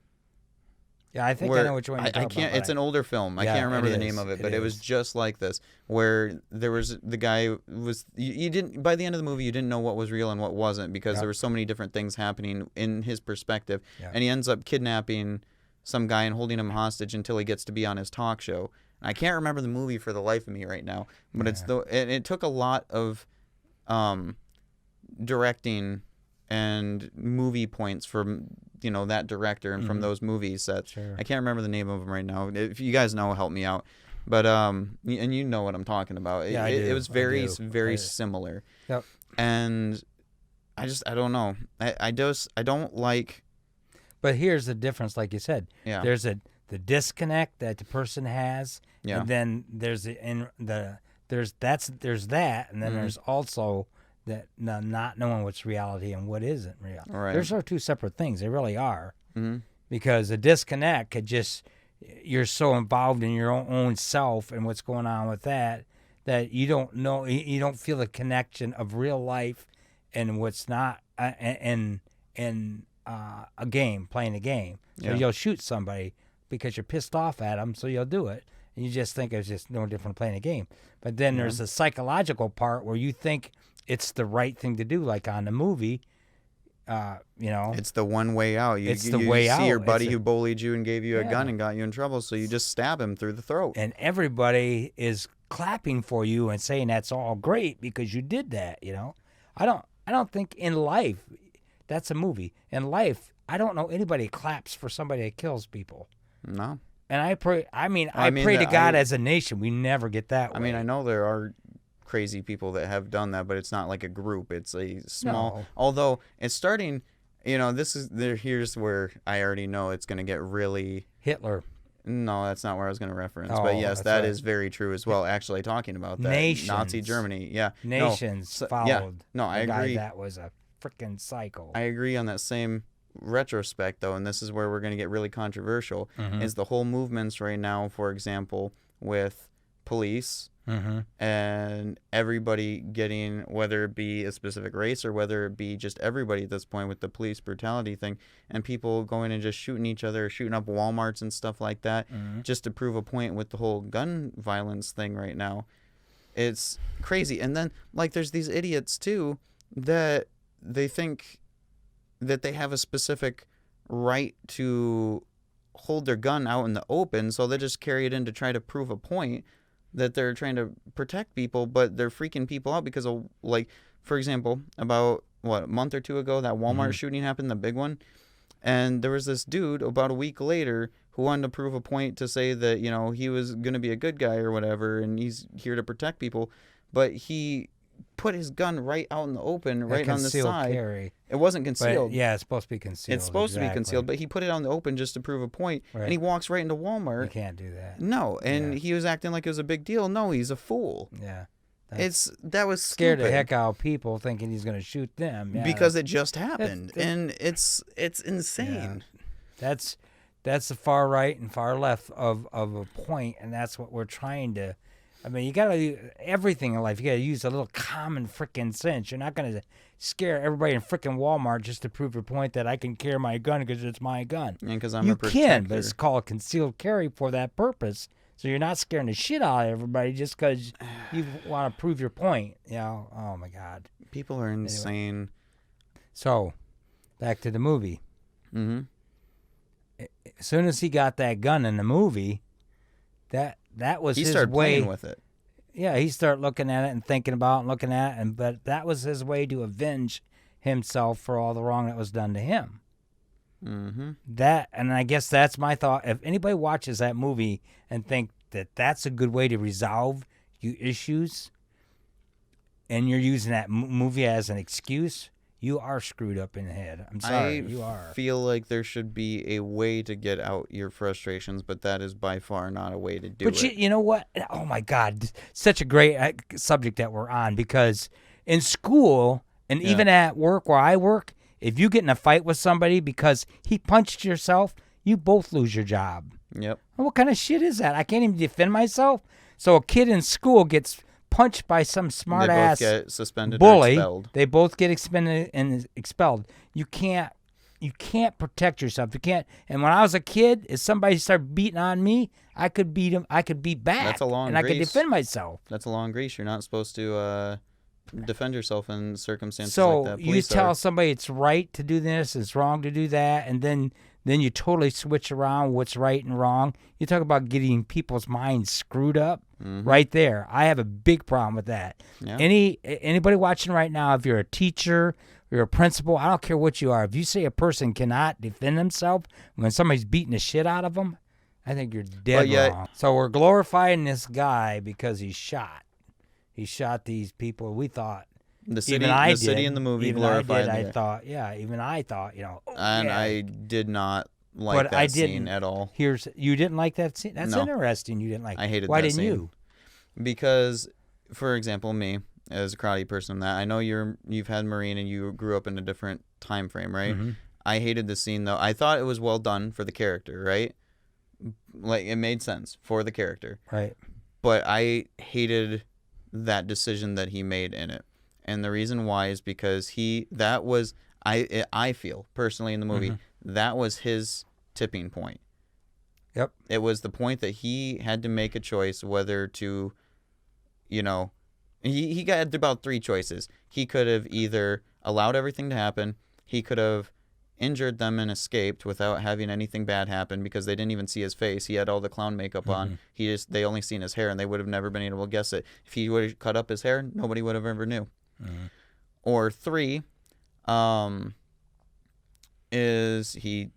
Yeah, I think I know which one you're talking I can't. about. It's an older film. I can't remember the name of it, but it was just like this, where there was the guy was. You didn't, by the end of the movie, you didn't know what was real and what wasn't, because there were so many different things happening in his perspective, and he ends up kidnapping some guy and holding him hostage until he gets to be on his talk show. I can't remember the movie for the life of me right now, but it took a lot of directing and movie points from that director and from those movies that I can't remember the name of them right now. If you guys know, help me out. But and you know what I'm talking about. Yeah, I do. It was very similar. Yep. And I don't know. I don't like. But here's the difference, like you said. Yeah. There's the disconnect that the person has. Yeah. And then there's that, and then there's also that not knowing what's reality and what isn't real. Right. Those are two separate things. They really are. Mm-hmm. Because a disconnect could you're so involved in your own self and what's going on with that you don't know, you don't feel the connection of real life and what's not in a game, playing a game. So you'll shoot somebody because you're pissed off at them, so you'll do it. And you just think it's just no different playing a game. But then there's a psychological part where you think it's the right thing to do, like on the movie. It's the one way out. You see your buddy who bullied you and gave you a gun and got you in trouble, so you just stab him through the throat. And everybody is clapping for you and saying that's all great because you did that. I don't think in life, that's a movie. In life, I don't know anybody claps for somebody that kills people. No. And I pray. I pray to God as a nation we never get that way. I know there are crazy people that have done that, but it's not like a group. It's a small. No. Although it's starting, here's where I already know it's going to get really. Hitler. No, that's not where I was going to reference. Oh, but yes, that right. is very true as well. Actually, talking about that, Nations. Nazi Germany, Nations followed. Yeah, no, I agree. That was a freaking psycho. I agree on that same retrospect, though, and this is where we're going to get really controversial. Is the whole movements right now, for example, with police. And everybody getting, whether it be a specific race or whether it be just everybody at this point with the police brutality thing, and people going and just shooting each other, shooting up Walmarts and stuff like that, just to prove a point with the whole gun violence thing right now. It's crazy. And then, there's these idiots, too, that they think that they have a specific right to hold their gun out in the open, so they just carry it in to try to prove a point that they're trying to protect people, but they're freaking people out because of, for example, about, a month or two ago, that Walmart shooting happened, the big one, and there was this dude about a week later who wanted to prove a point to say that, he was going to be a good guy or whatever, and he's here to protect people, but he put his gun right out in the open, right on the side. Carry. It wasn't concealed. But, it's supposed to be concealed. It's supposed to be concealed, but he put it out in the open just to prove a point, and he walks right into Walmart. You can't do that. No, and he was acting like it was a big deal. No, he's a fool. Yeah. That was scared stupid. the heck out of people thinking he's going to shoot them. Yeah, because it just happened, and it's insane. Yeah. That's the far right and far left of a point, and that's what we're trying to. You got to do everything in life. You got to use a little common freaking sense. You're not going to scare everybody in freaking Walmart just to prove your point that I can carry my gun because it's my gun. And because I'm a protector. You can, but it's called concealed carry for that purpose. So you're not scaring the shit out of everybody just because you want to prove your point. Oh my God. People are insane. Anyway. So, back to the movie. As soon as he got that gun in the movie, that was his way. He started playing with it. Yeah, he started looking at it and thinking about it and looking at it, but that was his way to avenge himself for all the wrong that was done to him. And I guess that's my thought. If anybody watches that movie and think that that's a good way to resolve issues, and you're using that movie as an excuse, you are screwed up in the head. I'm sorry, you are. I feel like there should be a way to get out your frustrations, but that is by far not a way to do it. But you know what? Oh my God, such a great subject that we're on, because in school and even at work where I work, if you get in a fight with somebody because he punched yourself, you both lose your job. Yep. What kind of shit is that? I can't even defend myself. So a kid in school gets punched by some smart ass They both get suspended bully. or expelled. They both get suspended and expelled. You can't protect yourself. You can't. And when I was a kid, if somebody started beating on me, I could beat him. I could beat back. That's a long and I could grace. defend myself. That's a long grace. You're not supposed to defend yourself in circumstances So like that. you Police tell are. somebody it's right to do this, it's wrong to do that, and then you totally switch around what's right and wrong. You talk about getting people's minds screwed up right there. I have a big problem with that. Yeah. Anybody watching right now, if you're a teacher, you're a principal, I don't care what you are. If you say a person cannot defend themselves when somebody's beating the shit out of them, I think you're dead wrong. So we're glorifying this guy because he shot. He shot these people. We thought. The city, Even I the city did. in the movie Even glorified I the- thought, even I thought, And yeah. I did not like But that I scene didn't. at all. You didn't like that scene? That's No. interesting. You didn't like. I hated Why that didn't scene. you? Because, for example, me as a karate person, that I know you've had Marine and you grew up in a different time frame, right? Mm-hmm. I hated the scene though. I thought it was well done for the character, right? Like it made sense for the character, Right. but I hated that decision that he made in it. And the reason why is because I feel personally in the movie that was his tipping point. Yep. It was the point that he had to make a choice whether to, he got about three choices. He could have either allowed everything to happen, he could have injured them and escaped without having anything bad happen because they didn't even see his face. He had all the clown makeup on. They only seen his hair and they would have never been able to guess it. If he would have cut up his hair, nobody would have ever knew. Or three, is he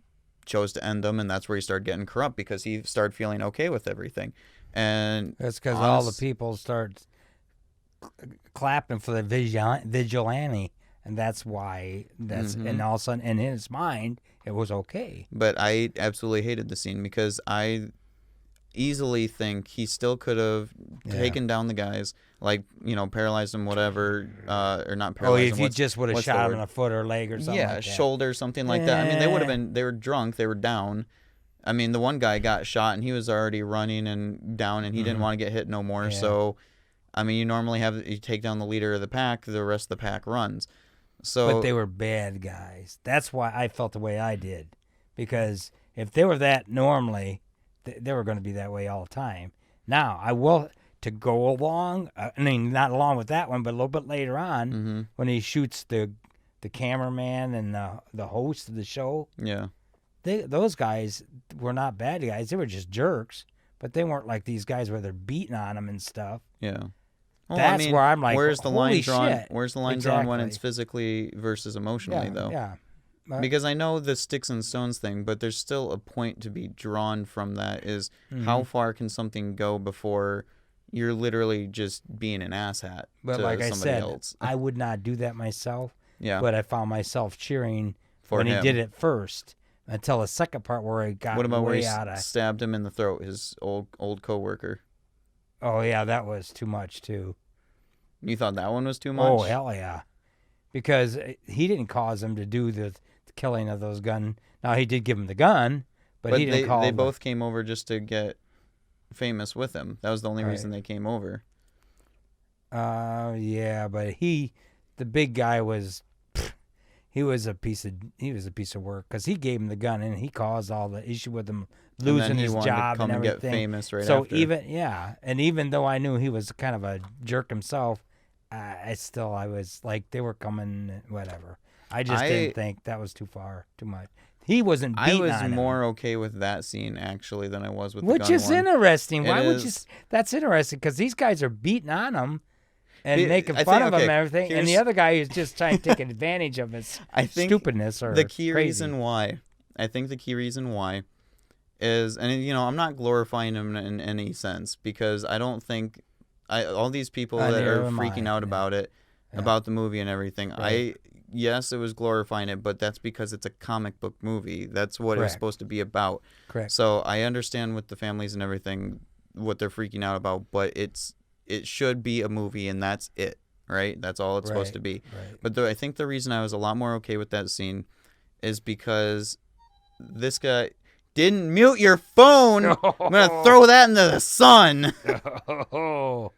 chose to end them, and that's where he started getting corrupt because he started feeling okay with everything. And That's because all the people start clapping for the vigilante, and that's why. And all of a sudden, in his mind, it was okay. But I absolutely hated the scene because I easily think he still could have taken down the guys, like, paralyzed them, whatever, or not paralyzed them. If you just would have what's the shot him word? in a foot or leg or something like that. Shoulder, something like that. I mean, they were drunk, they were down. I mean, the one guy got shot and he was already running and down and he didn't want to get hit no more. Yeah. So, I mean, you normally you take down the leader of the pack, the rest of the pack runs. So, But they were bad guys. That's why I felt the way I did. Because if they were that normally, they were going to be that way all the time. Now, I will, to go along, not along with that one, but a little bit later on, when he shoots the cameraman and the host of the show, yeah. those guys were not bad guys. They were just jerks. But they weren't like these guys where they're beating on them and stuff. Yeah. Well, That's where I'm like, where's the line holy drawn? shit. Where's the line drawn when Exactly. it's physically versus emotionally, though? Yeah. Because I know the sticks and stones thing, but there's still a point to be drawn from that is how far can something go before you're literally just being an asshat But to like I somebody said, else. I would not do that myself. Yeah. But I found myself cheering For when him. he did it first until the second part where he got What about where way he out of. stabbed him in the throat, his old coworker? Oh, yeah, that was too much, too. You thought that one was too much? Oh, hell yeah. Because he didn't cause him to do the killing of those gun. Now, he did give him the gun, but he didn't call they him. both came over just to get famous with him. That was the only Right. reason they came over. Yeah, but the big guy was, he was a piece of work because he gave him the gun and he caused all the issue with him And then losing he his wanted job to come and and everything. get famous right so after. even though I knew he was kind of a jerk himself, I was like, they were coming, whatever. I just didn't think that was too much. He wasn't I beating was on him. more okay with that scene actually than I was with the Which gun is one. interesting. It Why would you? is. That's interesting because these guys are beating on him and The- making I fun think- of him and okay, everything, and the here's- other guy is just trying to take advantage of his I think stupidness or the key crazy. reason why is, and I'm not glorifying him in any sense because I don't think all these people that are Neither am freaking I. out about it, about the movie and everything. Right. Yes, it was glorifying it, but that's because it's a comic book movie. That's what it's Correct. supposed to be about. Correct. So I understand with the families and everything what they're freaking out about, but it should be a movie, and that's it, right? That's all it's supposed to be. Right. But I think the reason I was a lot more okay with that scene is because this guy didn't mute your phone. I'm gonna throw that into the sun. Oh,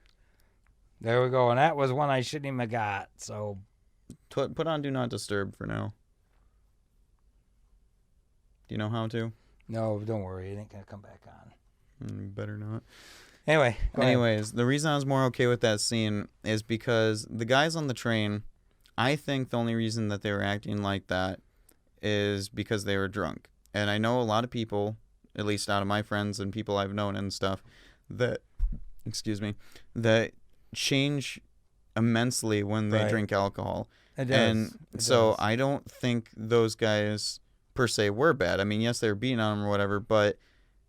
there we go. And that was one I shouldn't even have got. So Put on Do Not Disturb for now. Do you know how to? no, don't worry, it ain't gonna come back on. Better not. Anyway, go ahead. Anyways, the reason I was more okay with that scene is because the guys on the train, I think the only reason that they were acting like that is because they were drunk. And I know a lot of people, at least out of my friends and people I've known and stuff, that change immensely when they Right. drink alcohol. It does. And It so does. I don't think those guys per se were bad. I mean, yes, they were beating on them or whatever, but,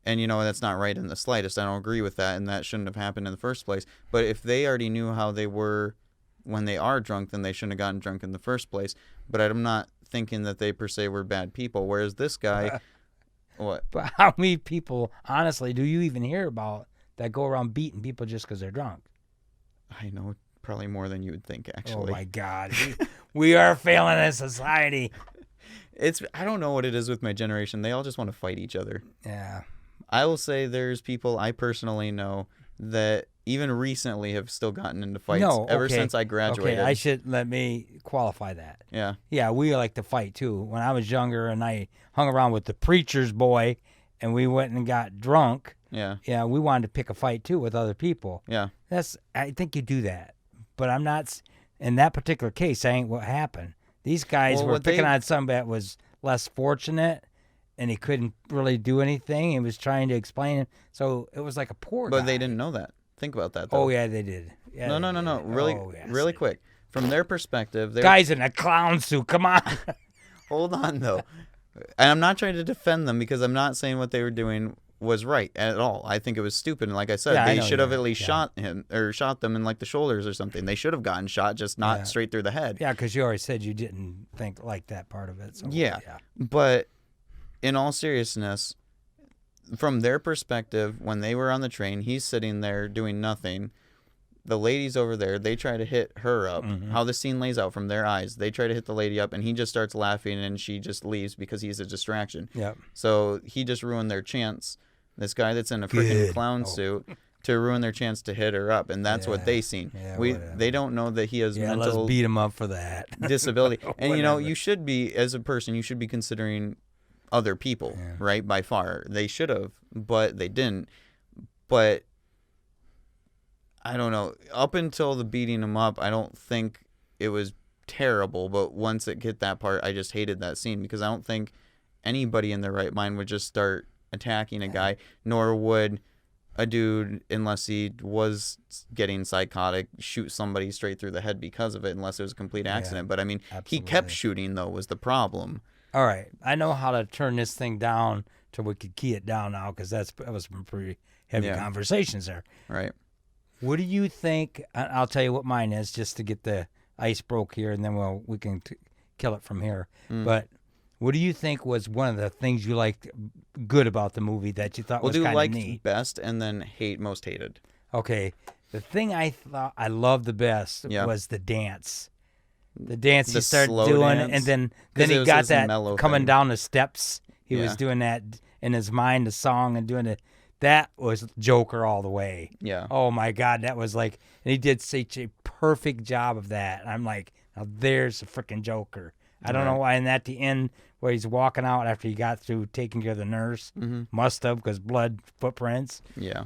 and that's not right in the slightest. I don't agree with that, and that shouldn't have happened in the first place. But if they already knew how they were when they are drunk, then they shouldn't have gotten drunk in the first place. But I'm not thinking that they per se were bad people. Whereas this guy, what? But how many people, honestly, do you even hear about that go around beating people just because they're drunk? I know probably more than you would think, actually. Oh my God, we are failing as society. I don't know what it is with my generation. They all just want to fight each other. Yeah. I will say there's people I personally know that even recently have still gotten into fights ever since I graduated. Okay, let me qualify that. Yeah. Yeah, we like to fight too. When I was younger and I hung around with the preacher's boy and we went and got drunk, Yeah. yeah, we wanted to pick a fight too with other people. Yeah. I think you do that. But I'm not, in that particular case, that ain't what happened. These guys were picking on somebody that was less fortunate and he couldn't really do anything. He was trying to explain it. So it was like a poor guy. But they didn't know that. Think about that, though. Oh, yeah, they did. Yeah, No. Really, Oh, yes, really they quick. From their perspective, they Guys in a clown suit, come on. hold on, though. And I'm not trying to defend them because I'm not saying what they were doing was right at all. I think it was stupid. And like I said, Yeah, I they know should you have are. at least shot him or shot them in like the shoulders or something. They should have gotten shot, just not straight through the head. Yeah, because you already said you didn't like that part of it. So, Yeah. But in all seriousness, from their perspective, when they were on the train, he's sitting there doing nothing. The lady's over there. They try to hit her up. How the scene lays out from their eyes. They try to hit the lady up, and he just starts laughing, and she just leaves because he's a distraction. Yep. So he just ruined their chance. This guy that's in a freaking clown suit to ruin their chance to hit her up, and that's what they seen. Yeah, They don't know that he has Yeah, mental let's beat him up for that. disability. And Whatever. you should be, as a person, you should be considering other people, right? By far. They should have, but they didn't. But I don't know. Up until the beating him up, I don't think it was terrible. But once it hit that part, I just hated that scene because I don't think anybody in their right mind would just start attacking a guy, nor would a dude, unless he was getting psychotic, shoot somebody straight through the head because of it, unless it was a complete accident. But I mean, he kept shooting, though, was the problem. All right. I know how to turn this thing down till we could key it down now because that was some pretty heavy conversations there. Right. What do you think? I'll tell you what mine is just to get the ice broke here, and then we can kill it from here. But what do you think was one of the things you liked good about the movie that you thought was kind of neat? Liked best and then most hated. Okay. The thing I thought I loved the best was the dance. The dance he started doing, dance? and then he got that coming thing. down the steps. He was doing that in his mind, the song, and doing it. That was Joker all the way. Yeah. Oh my God, that was like, and he did such a perfect job of that. I'm like, now there's the freaking Joker. I don't know why. And at the end, where he's walking out after he got through taking care of the nurse, must have because blood footprints. Yeah.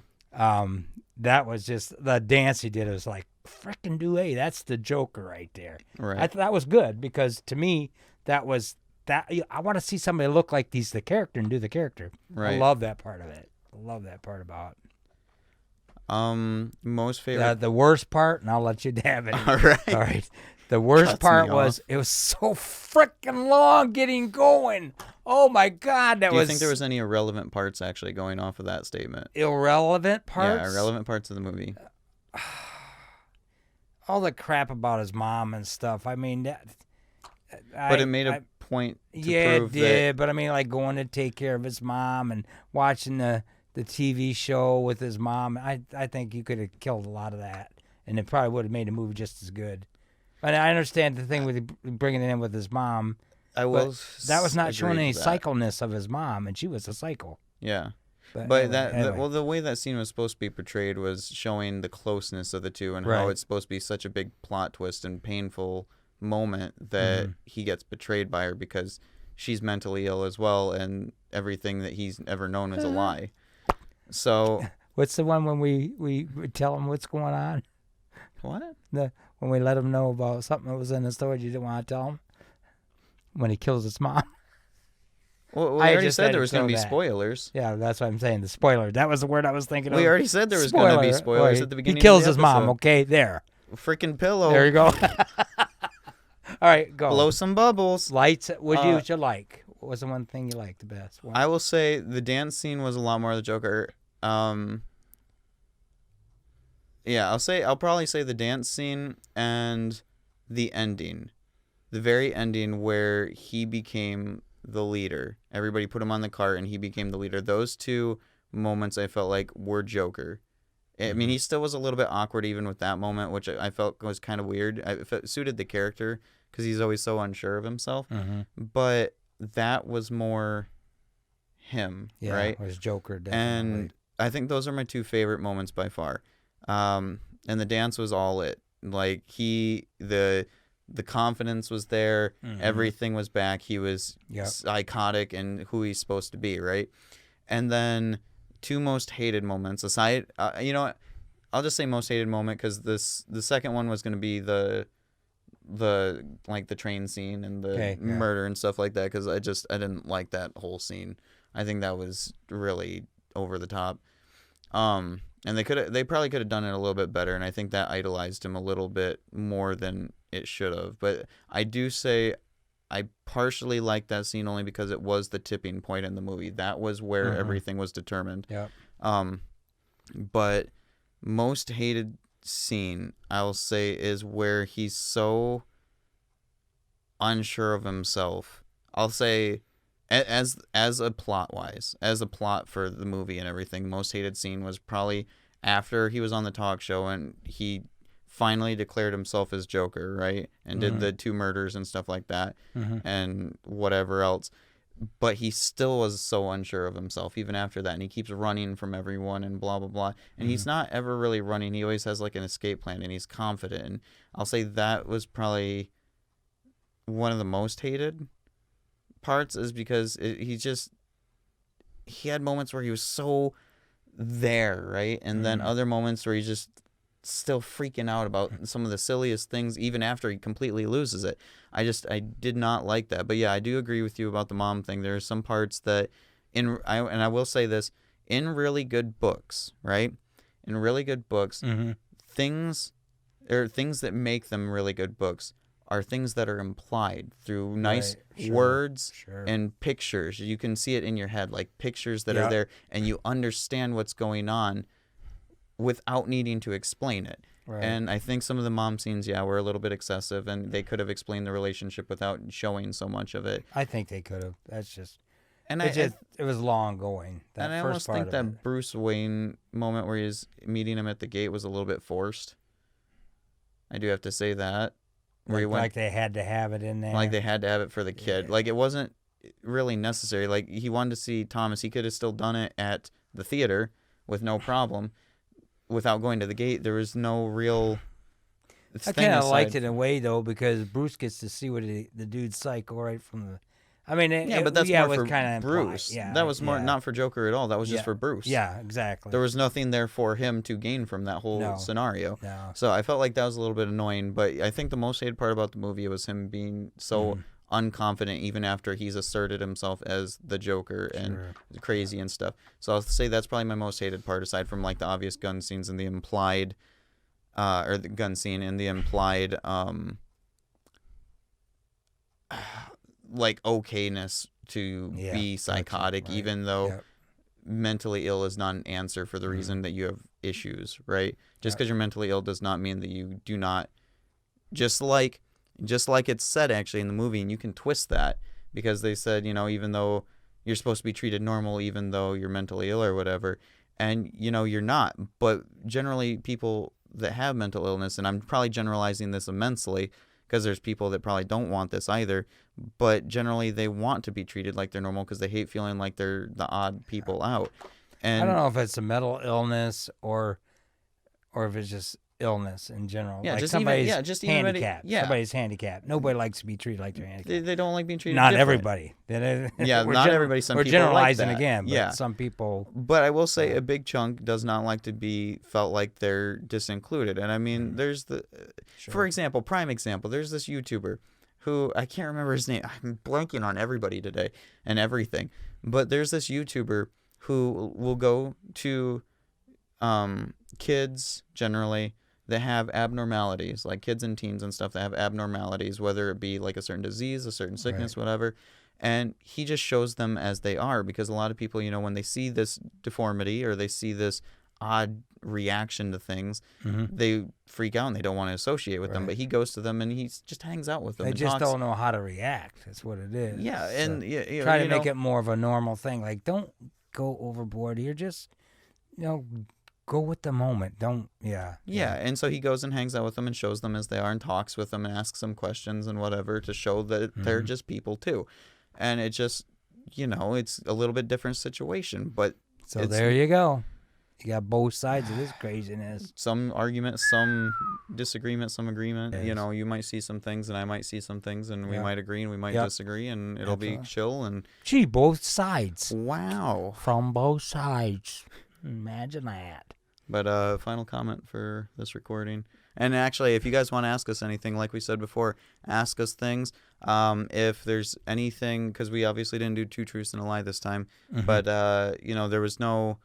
That was just the dance he did. It was like freaking that's the Joker right there. Right. I thought that was good because to me that was that. I want to see somebody look like he's the character and do the character. Right. I love that part of it. I love that part about it. Most favorite. The worst part, and I'll let you have it. All right. All right. The worst Cuts part me was off. it was so freaking long getting going. Oh my God, Do you think there was any irrelevant parts actually going off of that statement? irrelevant parts. Yeah, irrelevant parts of the movie. all the crap about his mom and stuff. I mean, But it made a point to yeah, prove it did. But I mean, like going to take care of his mom and watching the TV show with his mom. I think you could have killed a lot of that, and it probably would have made the movie just as good. And I understand the thing with bringing it in with his mom. that Was not showing any that. psychoness of his mom, and she was a psycho. Yeah. But Well, the way that scene was supposed to be portrayed was showing the closeness of the two and how Right. it's supposed to be such a big plot twist and painful moment that he gets betrayed by her because she's mentally ill as well, and everything that he's ever known is a lie. So what's the one when we tell him what's going on? what? When we let him know about something that was in the storage you didn't want to tell him? When he kills his mom? Well, we I already just said had there to was going throw to be that. spoilers. Yeah, that's what I'm saying. The spoiler. That was the word I was thinking of. We already said there was going to be spoilers at the beginning. He kills of the his mom. episode. Okay, there. Freaking pillow. There you go. All right, go. Blow some bubbles. Lights. What you like? What was the one thing you liked the best? One? I will say the dance scene was a lot more of the Joker. Yeah, I'll probably say the dance scene and the ending. The very ending where he became the leader. Everybody put him on the cart and he became the leader. Those two moments I felt like were Joker. I mean, he still was a little bit awkward even with that moment, which I felt was kind of weird. It suited the character because he's always so unsure of himself. But that was more him, right? It was Joker, definitely. And I think those are my two favorite moments by far. And the dance was all it. Like the confidence was there. Everything was back. He was psychotic and who he's supposed to be, right? And then two most hated moments aside, you know what? I'll just say most hated moment because the second one was going to be the train scene and the murder and stuff like that because I didn't like that whole scene. I think that was really over the top. And they probably could have done it a little bit better, and I think that idolized him a little bit more than it should have. But I do say I partially like that scene only because it was the tipping point in the movie. That was where everything was determined. Yep. But most hated scene, I'll say, is where he's so unsure of himself. I'll say as a plot for the movie and everything, most hated scene was probably after he was on the talk show and he finally declared himself as Joker, right? And did the two murders and stuff like that and whatever else. But he still was so unsure of himself even after that. And he keeps running from everyone and blah, blah, blah. And he's not ever really running. He always has like an escape plan and he's confident. And I'll say that was probably one of the most hated parts is because he had moments where he was so there, right? And then other moments where he's just still freaking out about some of the silliest things even after he completely loses it. I did not like that. But yeah, I do agree with you about the mom thing. There are some parts that I will say this, in really good books, right? In really good books, things that make them really good books are things that are implied through nice words and pictures. You can see it in your head, like pictures that are there, and you understand what's going on without needing to explain it. Right. And I think some of the mom scenes, were a little bit excessive, and they could have explained the relationship without showing so much of it. I think they could have. That's just... And it was long going. And I almost think that Bruce Wayne moment where he's meeting him at the gate was a little bit forced. I do have to say that. Like they had to have it in there. Like they had to have it for the kid. Like it wasn't really necessary. Like he wanted to see Thomas. He could have still done it at the theater with no problem without going to the gate. There was no real... I kind of liked it in a way, though, because Bruce gets to see what the dude's psycho right from the... I mean, but that's more for kind of Bruce. That was more not for Joker at all. That was just for Bruce. Yeah, exactly. There was nothing there for him to gain from that whole scenario. No. So I felt like that was a little bit annoying. But I think the most hated part about the movie was him being so unconfident, even after he's asserted himself as the Joker and crazy and stuff. So I'll say that's probably my most hated part, aside from like the obvious gun scenes and the implied, or the gun scene and the implied, like okayness to be psychotic, even though mentally ill is not an answer for the reason that you have issues, right? Just because you're mentally ill does not mean that you do not, just like it's said actually in the movie, and you can twist that because they said, even though you're supposed to be treated normal, even though you're mentally ill or whatever, and, you're not. But generally people that have mental illness, and I'm probably generalizing this immensely because there's people that probably don't want this either, but generally they want to be treated like they're normal because they hate feeling like they're the odd people out. And I don't know if it's a mental illness or if it's just illness in general. Yeah, like just somebody's even, just even handicapped. Somebody's handicapped. Nobody likes to be treated like they're handicapped. They don't like being treated Not different. everybody. Yeah, not everybody. Some we're people generalizing like that. again, but yeah. some people. But I will say a big chunk does not like to be felt like they're disincluded. And I mean, there's for example, prime example, there's this YouTuber who, I can't remember his name. I'm blanking on everybody today and everything. But there's this YouTuber who will go to kids generally that have abnormalities, like kids and teens and stuff that have abnormalities, whether it be like a certain disease, a certain sickness, whatever. And he just shows them as they are, because a lot of people, when they see this deformity or they see this odd reaction to things, they freak out and they don't want to associate with them. But he goes to them and he just hangs out with them. They and just talks. don't know how to react. That's what it is. Yeah, So and try to make it more of a normal thing. Like, don't go overboard here. Just, go with the moment. Don't, Yeah, and so he goes and hangs out with them and shows them as they are and talks with them and asks them questions and whatever to show that they're just people too. And it just, it's a little bit different situation. But so there you go. You got both sides of this craziness. Some argument, some disagreement, some agreement. Yes. You might see some things and I might see some things and we might agree and we might disagree and it'll be chill. And gee, both sides. Wow. From both sides. Imagine that. But final comment for this recording. And actually, if you guys want to ask us anything, like we said before, ask us things. If there's anything, because we obviously didn't do 2 truths and a lie this time, but, there was no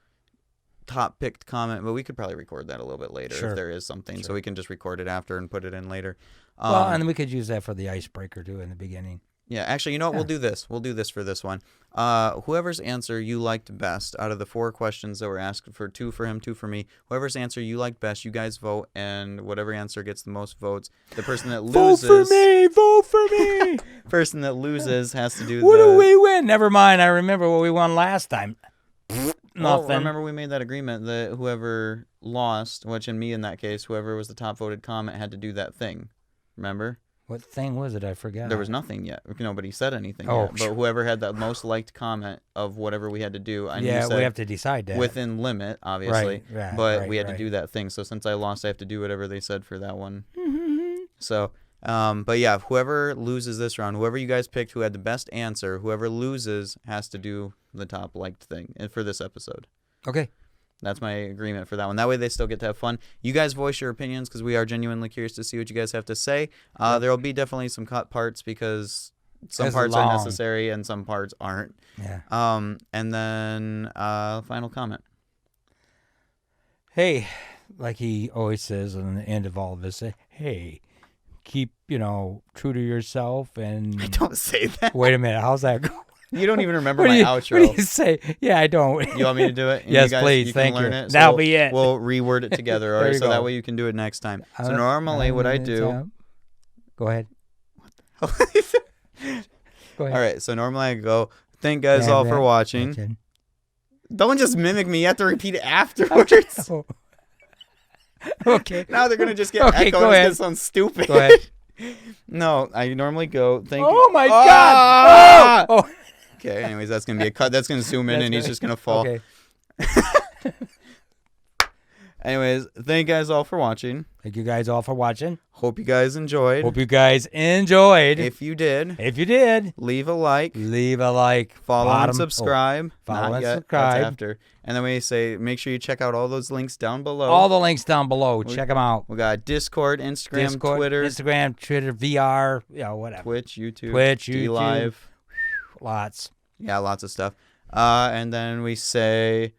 top picked comment, but we could probably record that a little bit later if there is something. So we can just record it after and put it in later. Well, and we could use that for the icebreaker too in the beginning. Yeah, actually, you know what? We'll do this. We'll do this for this one. Whoever's answer you liked best out of the 4 questions that were asked, for 2 for him, 2 for me, whoever's answer you liked best, you guys vote, and whatever answer gets the most votes, the person that loses... Vote for me! person that loses has to do what do we win? Never mind. I remember what we won last time. Nothing. Well, remember we made that agreement that whoever lost, which in me in that case, whoever was the top voted comment had to do that thing. Remember? What thing was it? I forgot. There was nothing yet. Nobody said anything Oh, yet. But whoever had that most liked comment of whatever we had to do, I we have to decide that. within limit, obviously. Right, but we had to do that thing. So since I lost, I have to do whatever they said for that one. So, but yeah, whoever loses this round, whoever you guys picked who had the best answer, whoever loses has to do the top liked thing for this episode. Okay. That's my agreement for that one. That way they still get to have fun. You guys voice your opinions because we are genuinely curious to see what you guys have to say. There will be definitely some cut parts because some parts are necessary and some parts aren't. Yeah. And then final comment. Hey, like he always says on the end of all of this, hey, keep, true to yourself and... I don't say that. Wait a minute. How's that go? You don't even remember my outro. What do you say? Yeah, I don't. You want me to do it? And Yes, you guys, please. You Thank can learn you. it. So That'll be it. We'll reword it together, all right? So go. that way you can do it next time. So normally what I do... Go ahead. Go ahead. All right, so normally I go, thank guys all for watching. Don't just mimic me. You have to repeat it afterwards. Okay. Now they're going to just get echo. It's going to sound stupid. Go ahead. No, I normally go, thank you. Oh, my God. Oh. Okay, anyways, that's going to be a cut. That's going to zoom in, and he's just going to fall. Okay. Anyways, thank you guys all for watching. Thank you guys all for watching. Hope you guys enjoyed. Hope you guys enjoyed. If you did, leave a like. Follow and subscribe. Follow and yet. subscribe. That's after. And then we say, make sure you check out all those links down below. All the links down below. Check them out. We got Discord, Instagram, Twitter, VR, whatever. Twitch, YouTube, DLive. Lots. Yeah, lots of stuff. And then we say,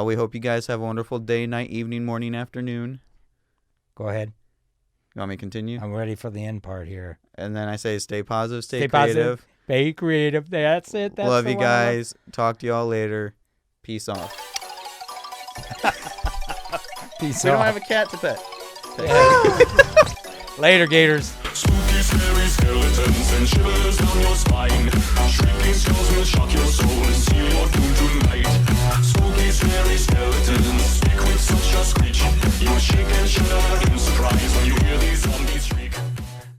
we hope you guys have a wonderful day, night, evening, morning, afternoon. Go ahead. You want me to continue? I'm ready for the end part here. And then I say, stay positive, stay creative. Stay creative. That's it. That's Love you guys. Talk to y'all later. Peace off. Peace We don't off. have a cat to pet. Later, Gators. Spooky, scary skeletons and shivers down your spine. Shrieking skulls will shock your soul and seal your doom tonight. Spooky, scary skeletons speak with such a screech. You shake and shudder